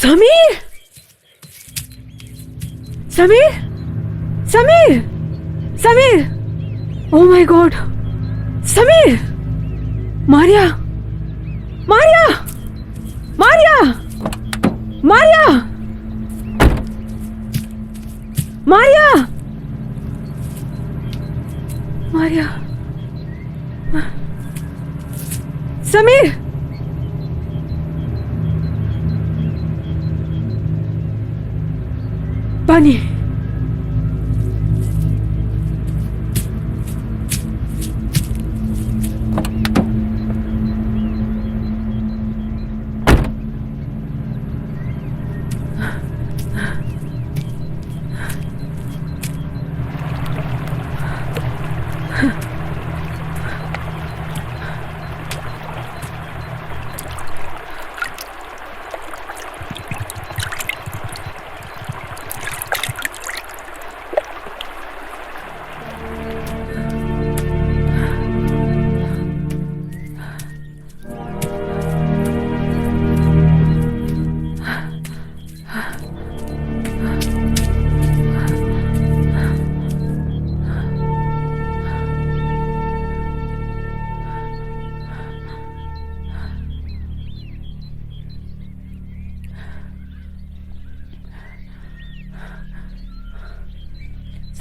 Sameer! Sameer! Sameer! Sameer! Oh my God! Sameer! Maria! Maria! Maria! Maria! Maria! Maria! Sameer! पानी।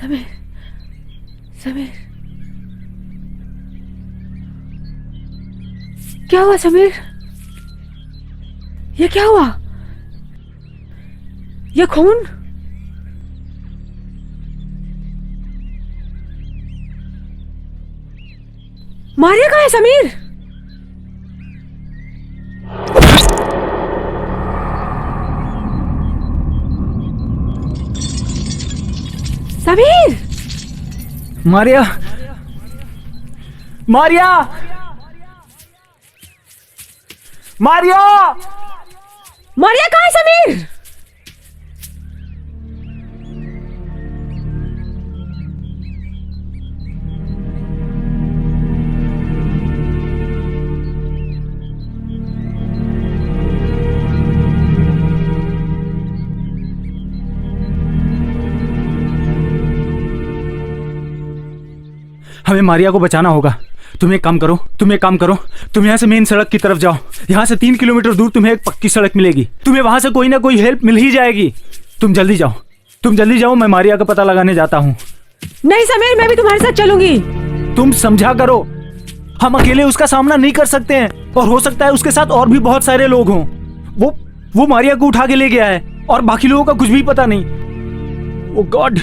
समीर, समीर, क्या हुआ समीर? ये क्या हुआ? ये खून? मारिया कहाँ है समीर? समीर! मारिया! मारिया! मारिया! मारिया कहाँ है समीर? हमें मारिया को बचाना होगा। तुम एक काम करो, तुम यहाँ से मेन सड़क की तरफ जाओ। यहाँ से 3 किलोमीटर दूर तुम्हें एक पक्की सड़क मिलेगी। तुम्हें वहां से कोई ना कोई हेल्प मिल ही जाएगी। तुम जल्दी जाओ, मैं मारिया का पता लगाने जाता हूँ। नहीं समीर, मैं भी तुम्हारे साथ चलूंगी। तुम समझा करो, हम अकेले उसका सामना नहीं कर सकते हैं और हो सकता है उसके साथ और भी बहुत सारे लोग हों। वो मारिया को उठा के ले गया है और बाकी लोगों का कुछ भी पता नहीं। ओ गॉड,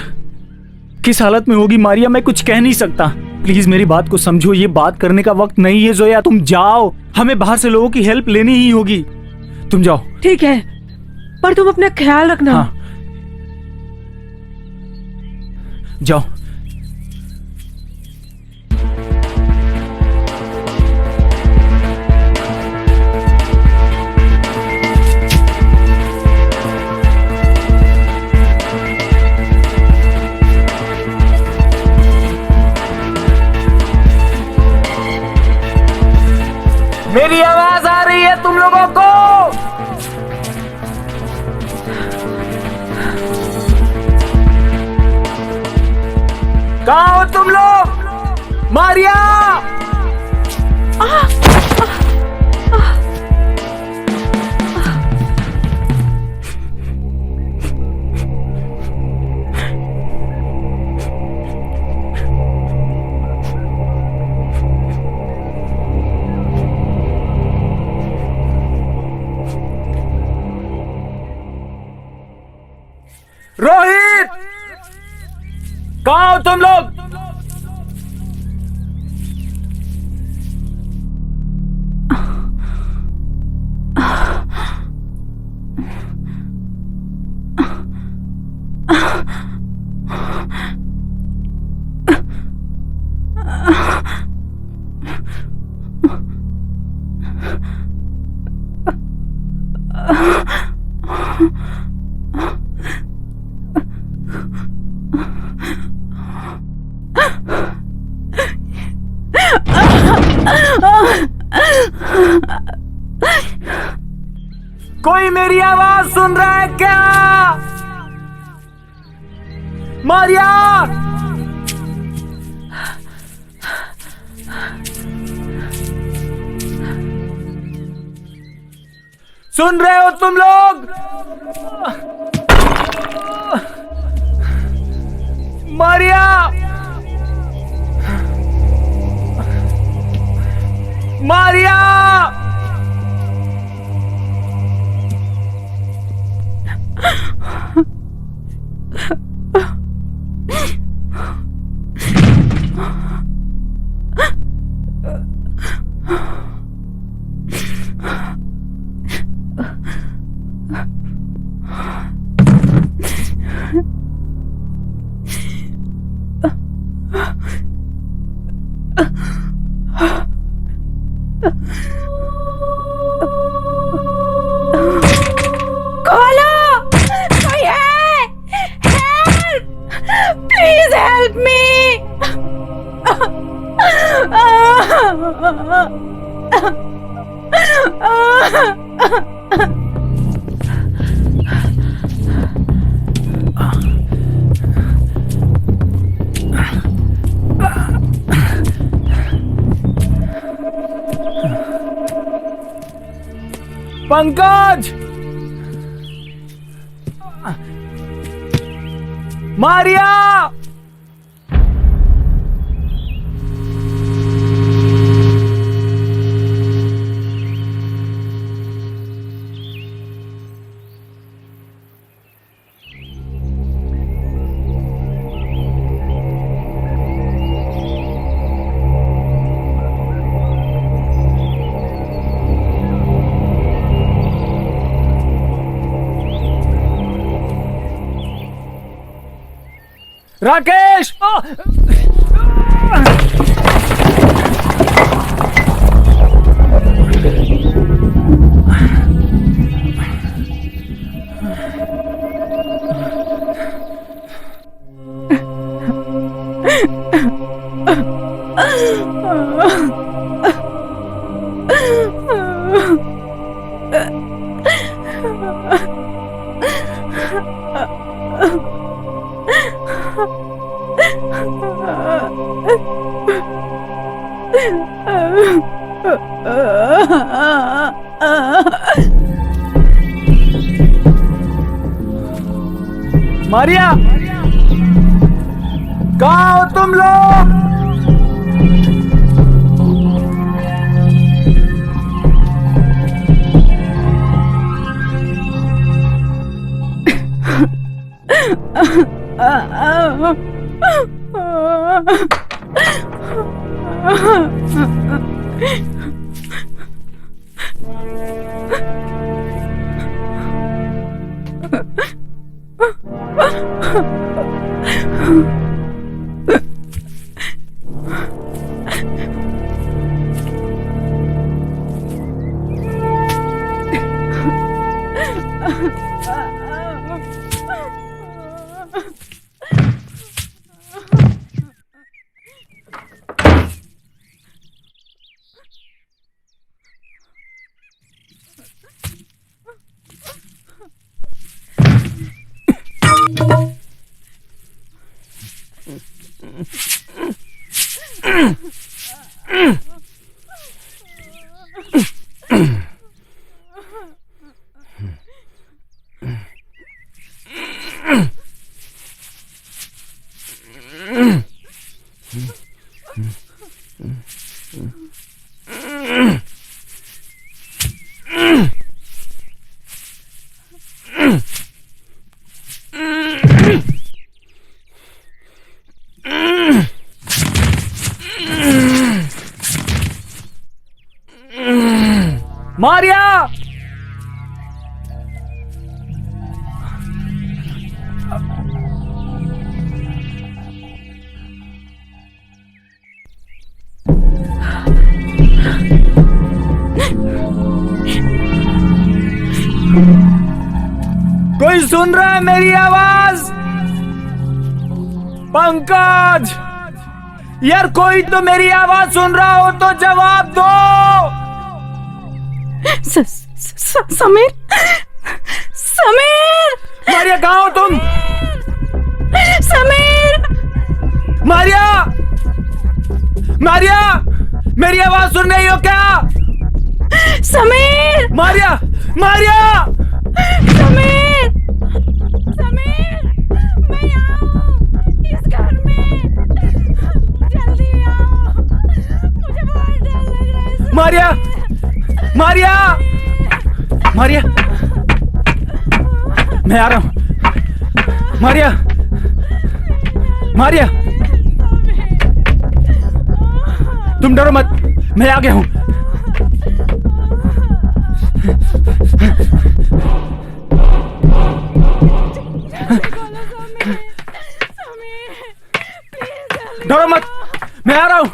किस हालत में होगी मारिया मैं कुछ कह नहीं सकता। प्लीज मेरी बात को समझो, ये बात करने का वक्त नहीं है जोया। तुम जाओ, हमें बाहर से लोगों की हेल्प लेनी ही होगी। तुम जाओ। ठीक है, पर तुम अपना ख्याल रखना। हाँ, जाओ। मेरी आवाज आ रही है तुम लोगों को? कहाँ हो तुम लोग? मारिया! रोहित! कहाँ हो तुम लोग? कोई मेरी आवाज सुन रहा है क्या? मारिया! सुन रहे हो तुम लोग? मारिया! मारिया! खोलो! कोई है? Help! Please help me! Pankaj! Maria! Rakesh! Maria! कहाँ हो तुम लोग? मारिया। कोई सुन रहा है मेरी आवाज? पंकज, यार कोई तो मेरी आवाज सुन रहा हो तो जवाब दो। समीर, समीर, मारिया कहाँ हो तुम? समीर, मारिया, मारिया, मेरी आवाज सुन रही हो क्या? समीर, मारिया, मारिया, समीर, समीर, मैं यहाँ हूँ इस घर में, जल्दी आओ, मुझे बहुत डर लग रहा है। मारिया, मारिया, मारिया, मैं आ रहा हूँ। मारिया, मारिया, तुम डरो मत, मैं आ गया हूँ। डरो मत, मैं आ रहा हूँ।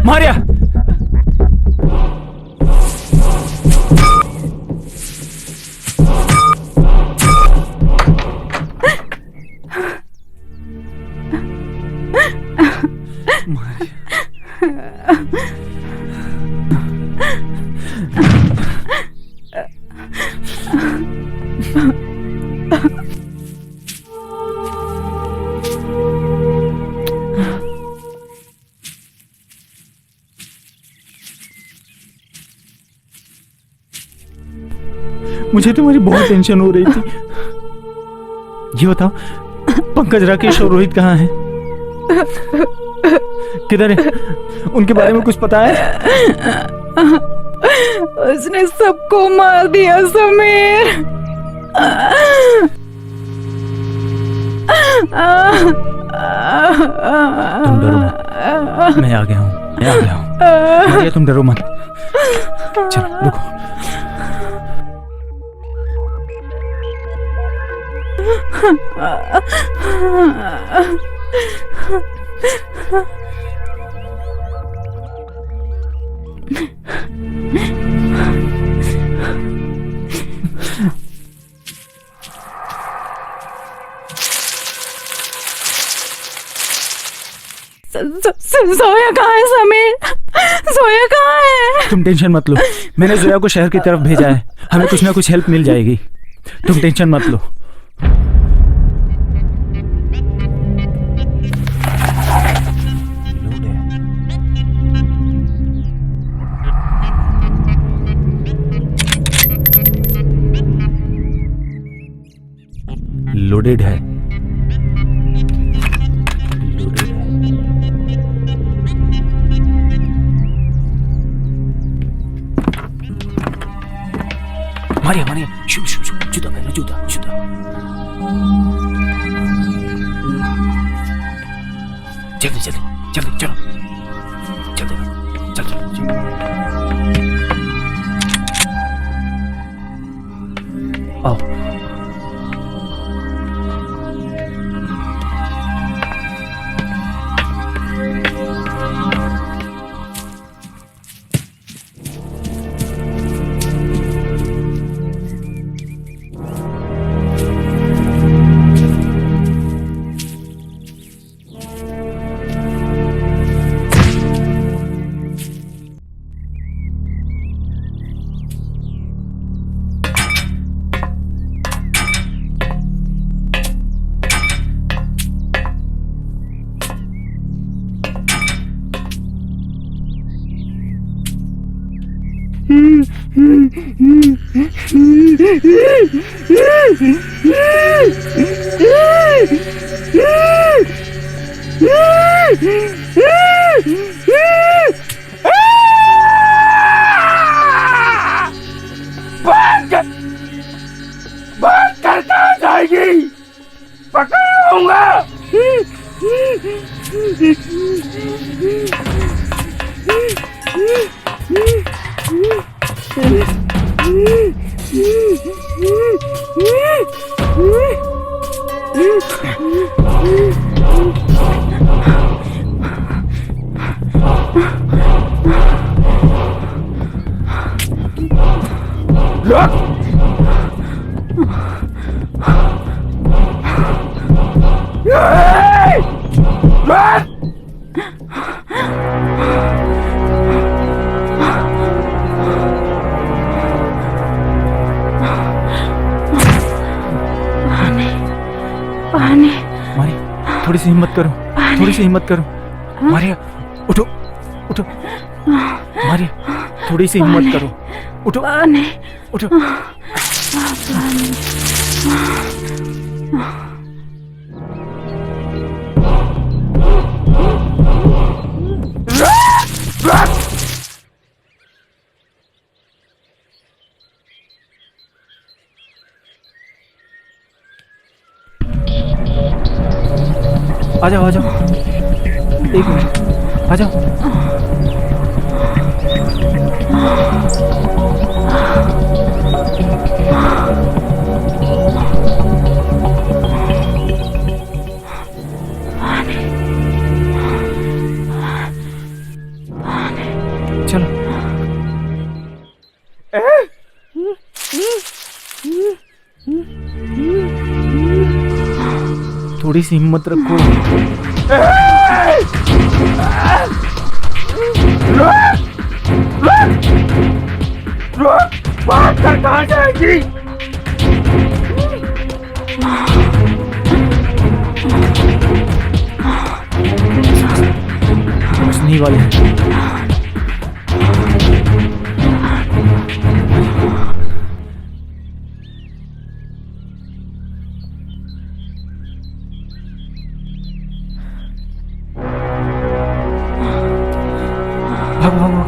मारिया, मुझे तुम्हारी बहुत टेंशन हो रही थी। ये बताओ, पंकज, राकेश और रोहित कहाँ हैं? किधर है? उनके बारे में कुछ पता है? उसने सबको मार दिया समीर। तुम डरो मत, मैं आ गया हूँ, मैं आ गया हूँ। मारिया, तुम डरो मत। चलो रुको। जोया कहाँ है समीर? जोया कहाँ है? तुम टेंशन मत लो, मैंने जोया को शहर की तरफ भेजा है। हमें कुछ ना कुछ हेल्प मिल जाएगी, तुम टेंशन मत लो। लोडेड है, लोडेड है। मारिया, मारिया, शू शू शू, जूता पहनो, जूता, जूता। जल्दी जल्दी जल्दी, चलो जल्दी, चल चल चल। आओ। पानी मारिया, थोड़ी सी हिम्मत करो, थोड़ी सी हिम्मत करो। मारिया, उठो, उठो। मारिया, थोड़ी सी हिम्मत करो, उठो, पानी उठो। आ जाओ, आ जाओ, एक मिनट, आ जाओ। चलो। थोड़ी सी हिम्मत रखो। कहाँ जाएगी? बसने वाले हैं। भागो, भागो,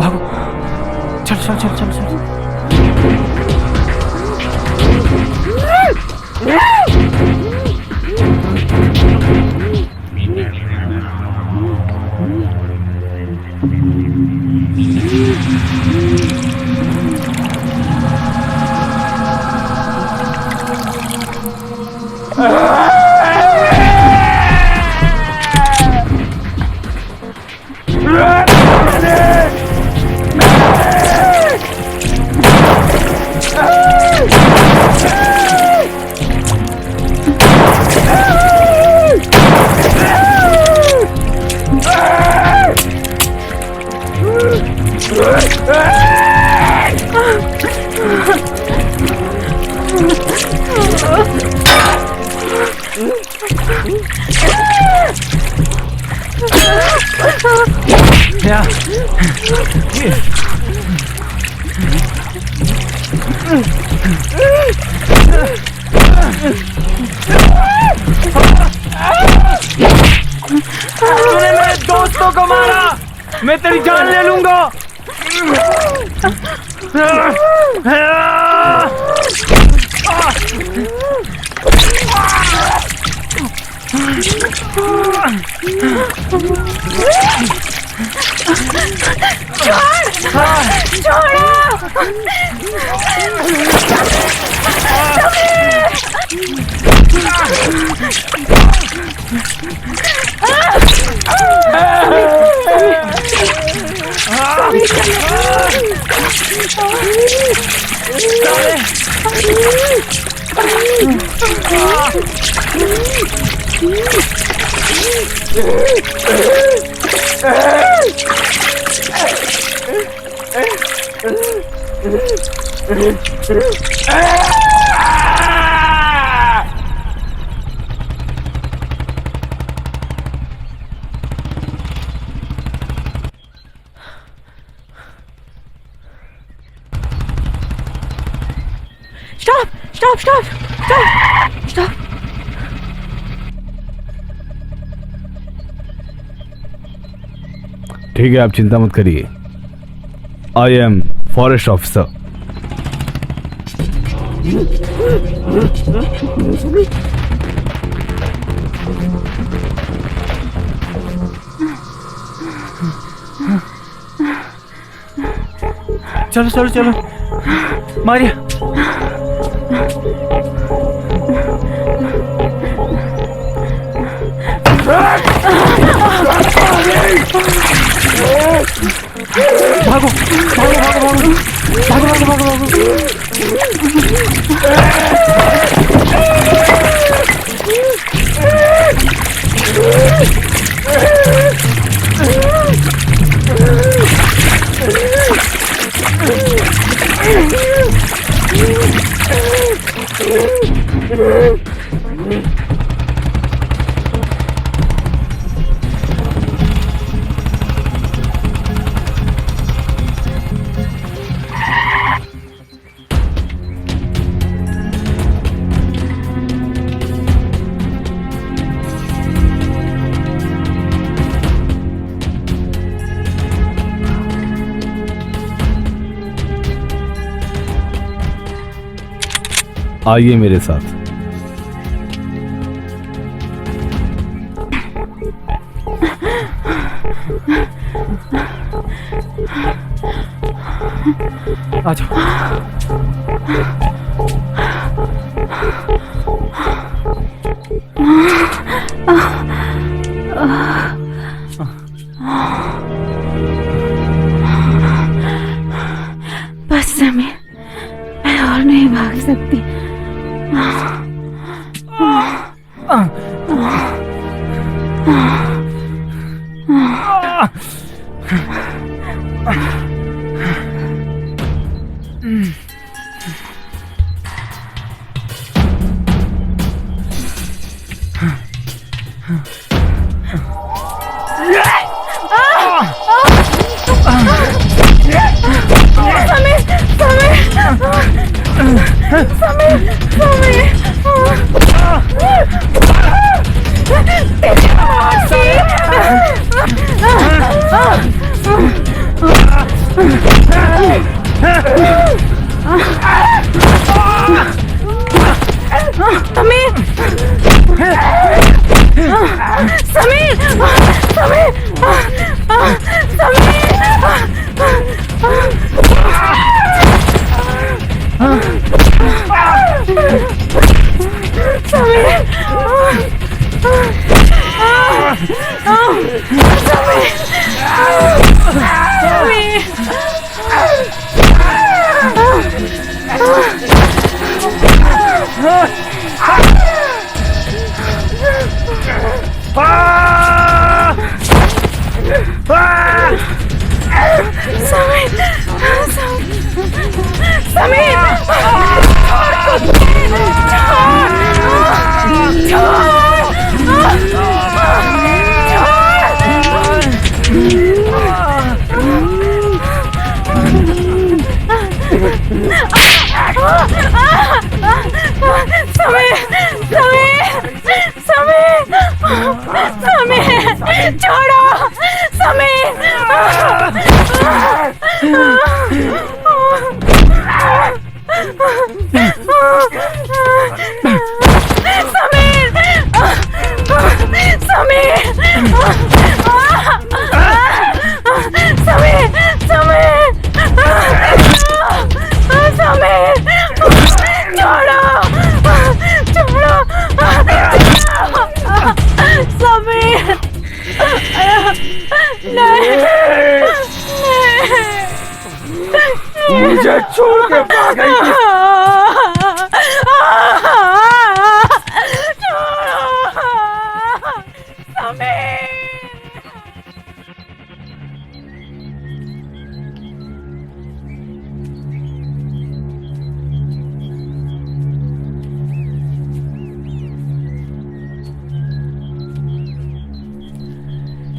भागो। चल, चल, चल, चल, चल। क्या? तूने मेरे दोस्तों को मारा, मैं तेरी जान ले लूंगा। Stop! Stop! Stop! Stop! Stop! ठीक है, आप चिंता मत करिए। I am forest officer. चलो, चलो, चलो। मारिया। भागो, भागो, भागो, भागो, भागो, भागो, भागो, भागो। आइए मेरे साथ। आ जाओ। बस समय, मैं और नहीं भाग सकती। मुझे छोड़ के भाग गई थी।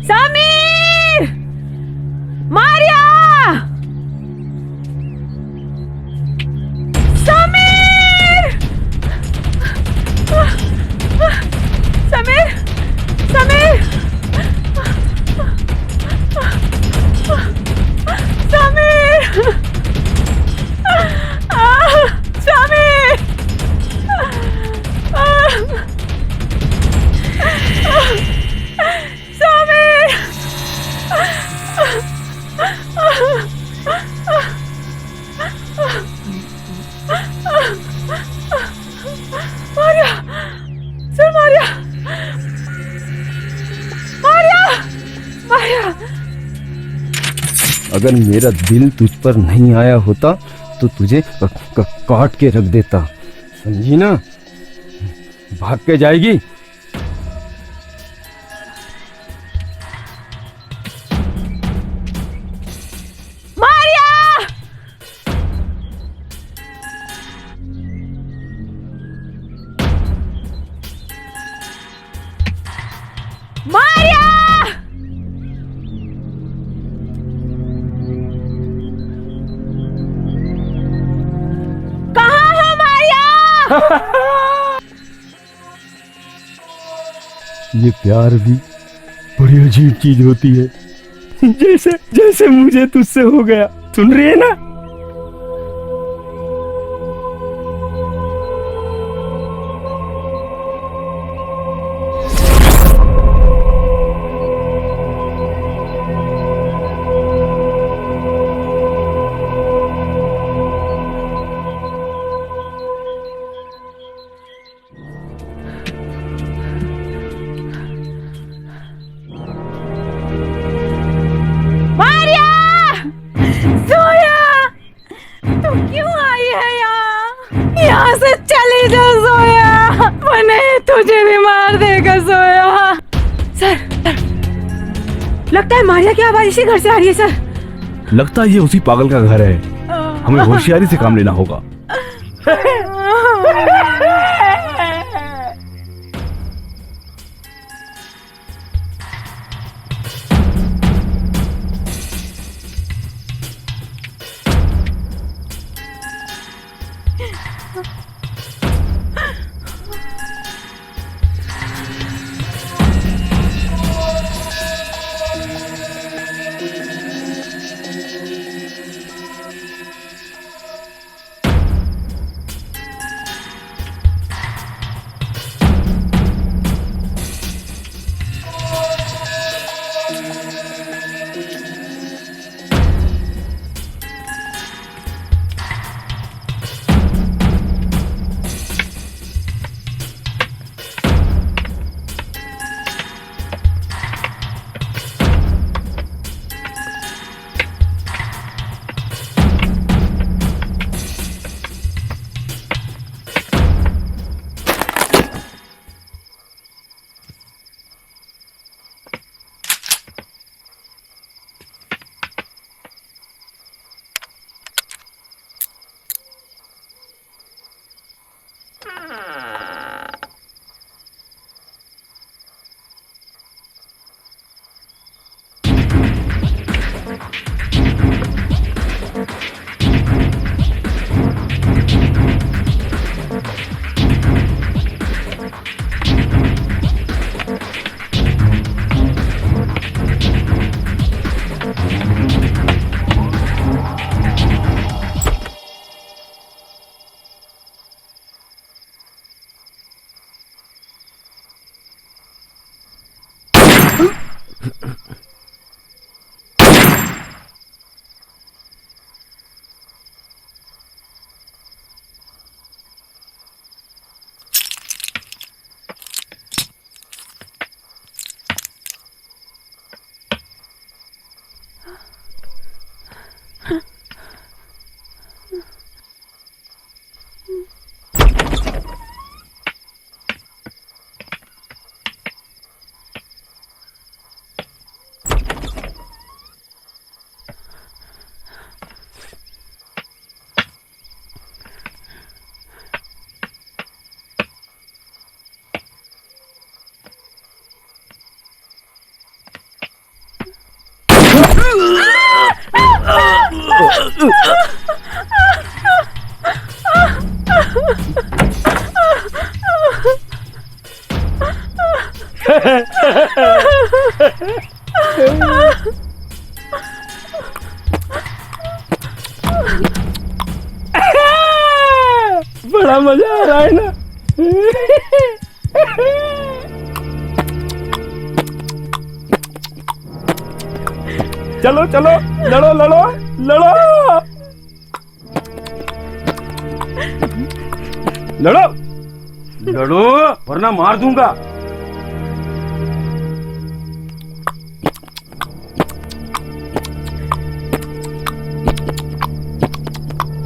समीर! मारिया! समीर! समीर! समीर! समीर! समीर! समीर! मारिया! सर मारिया! मारिया! मारिया! अगर मेरा दिल तुझ पर नहीं आया होता तो तुझे काट के रख देता, समझी ना? भाग के जाएगी। ये प्यार भी बड़ी अजीब चीज होती है, जैसे जैसे मुझे तुझसे हो गया। सुन रही है ना? यहाँ से चली जा सोया, वरना तुझे भी मार देगा सोया। सर, लगता है मारिया की आवाज इसी घर से आ रही है सर। लगता है ये उसी पागल का घर है, हमें होशियारी से काम लेना होगा। बड़ा मजा आ रहा है ना? चलो चलो, लड़ो लड़ो लड़ो लड़ो लड़ो, वरना मार दूंगा।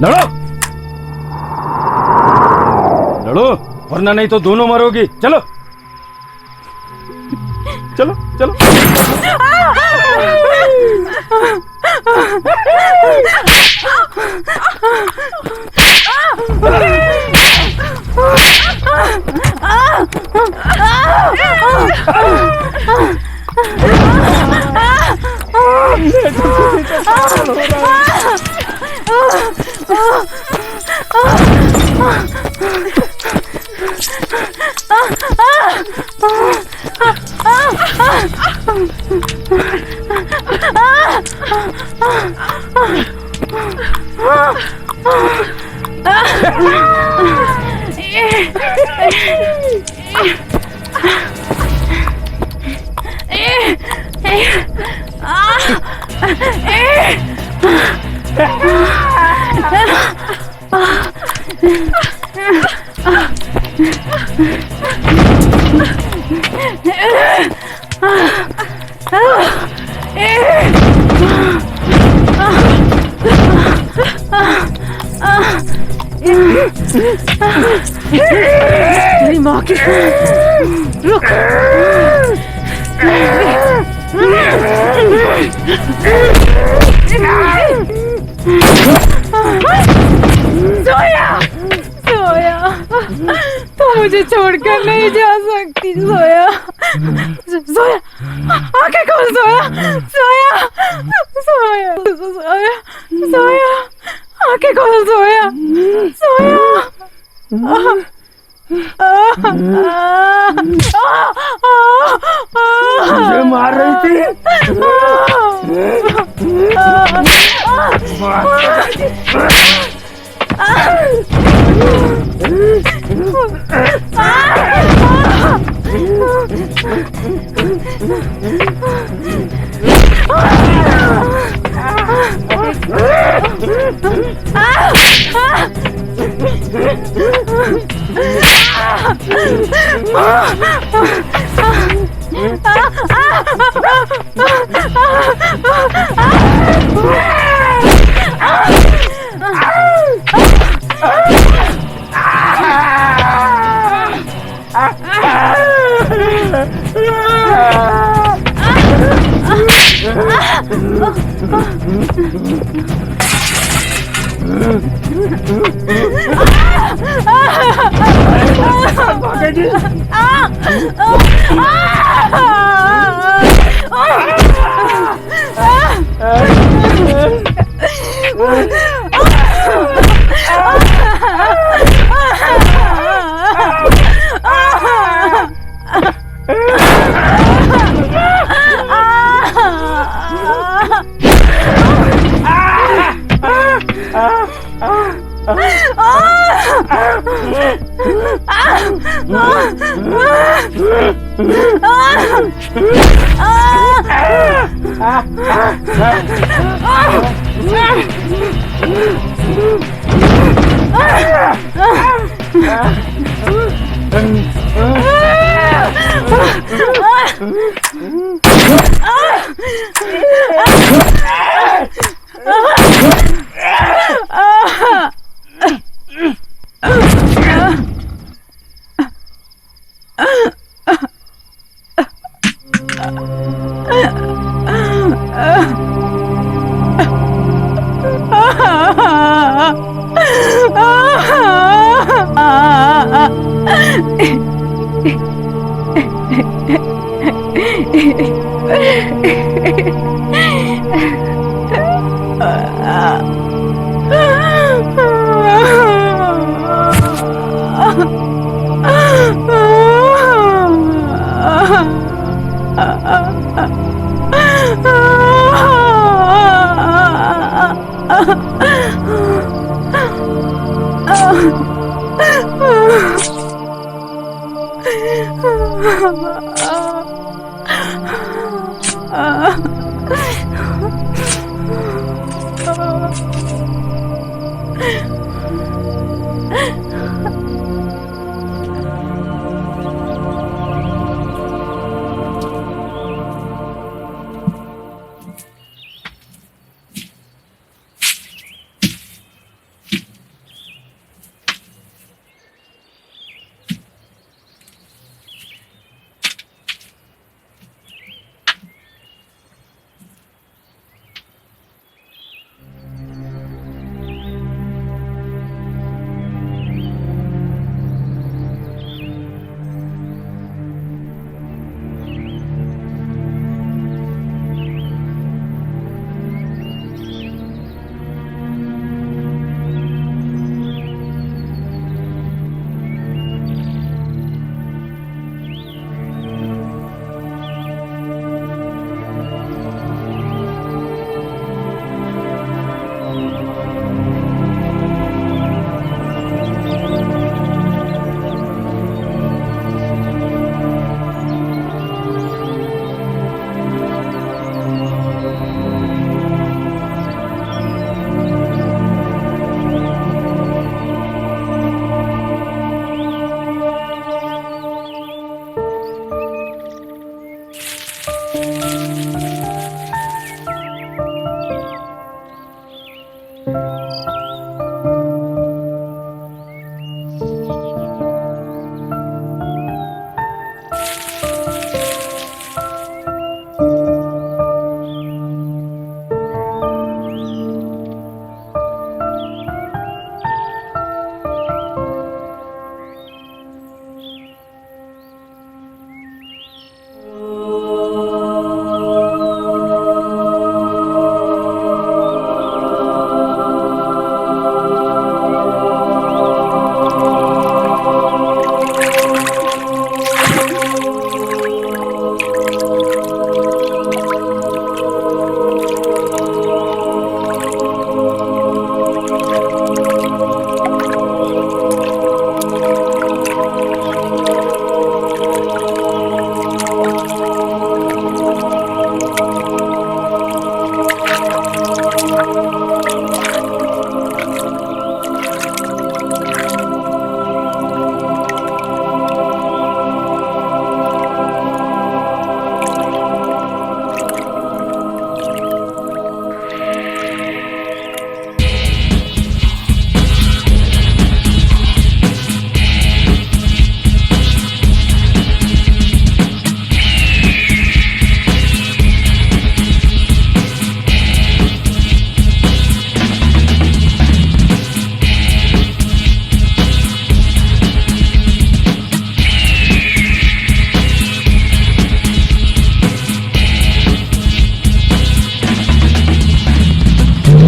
लड़ो लड़ो, वरना नहीं तो दोनों मरोगी। चलो चलो चलो। मेरी माँ की रुक। सोया, सोया, तू मुझे छोड़कर नहीं जा सकती सोया। सोया, आंखें खोल सोया, सोया, सोया, सोया, सोया, आंखें खोल सोया, सोया। मुझे मार रही थी।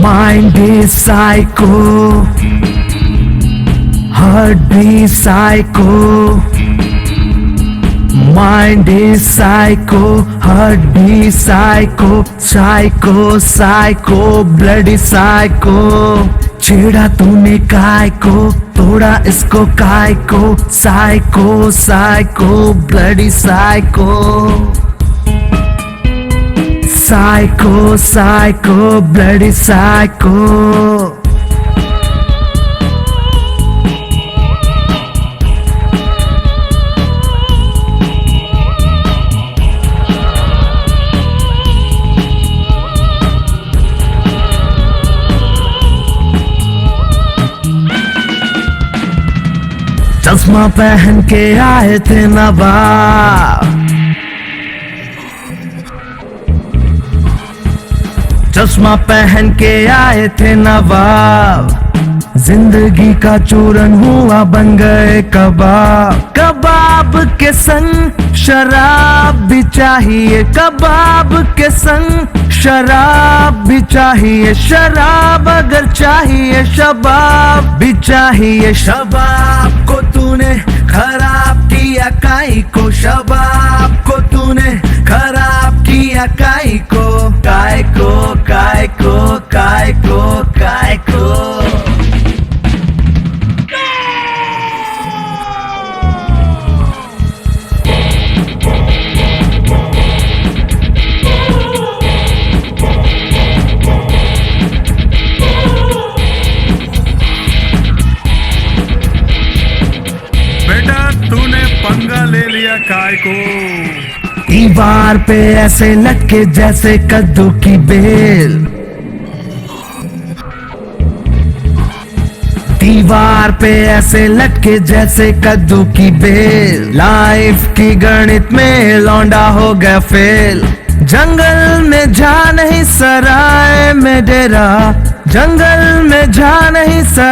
Mind is psycho, heart be psycho. Mind is psycho, heart be psycho. Psycho, psycho, bloody psycho. छेड़ा तूने काय को, तोड़ा इसको काय को. Psycho, psycho, bloody psycho. Psycho, psycho, bloody psycho. चश्मा पहन के आए थे नवाब, चश्मा पहन के आए थे नवाब. जिंदगी का चूरन हुआ बन गए कबाब. कबाब के संग शराब भी चाहिए, कबाब के संग शराब भी चाहिए. शराब अगर चाहिए शबाब भी चाहिए. शबाब को तूने खराब किया काई को, शबाब को तूने खराब किया काई को. काय को, काय को, काय को, काय को. बेटा तूने पंगा ले लिया काय को. दीवार पे ऐसे लटके जैसे कद्दू की बेल. दीवार पे ऐसे लटके जैसे कद्दू की बेल. लाइफ की गणित में लौंडा हो गया फेल. जंगल में जा नहीं सराय में डेरा, जंगल में जा नहीं सर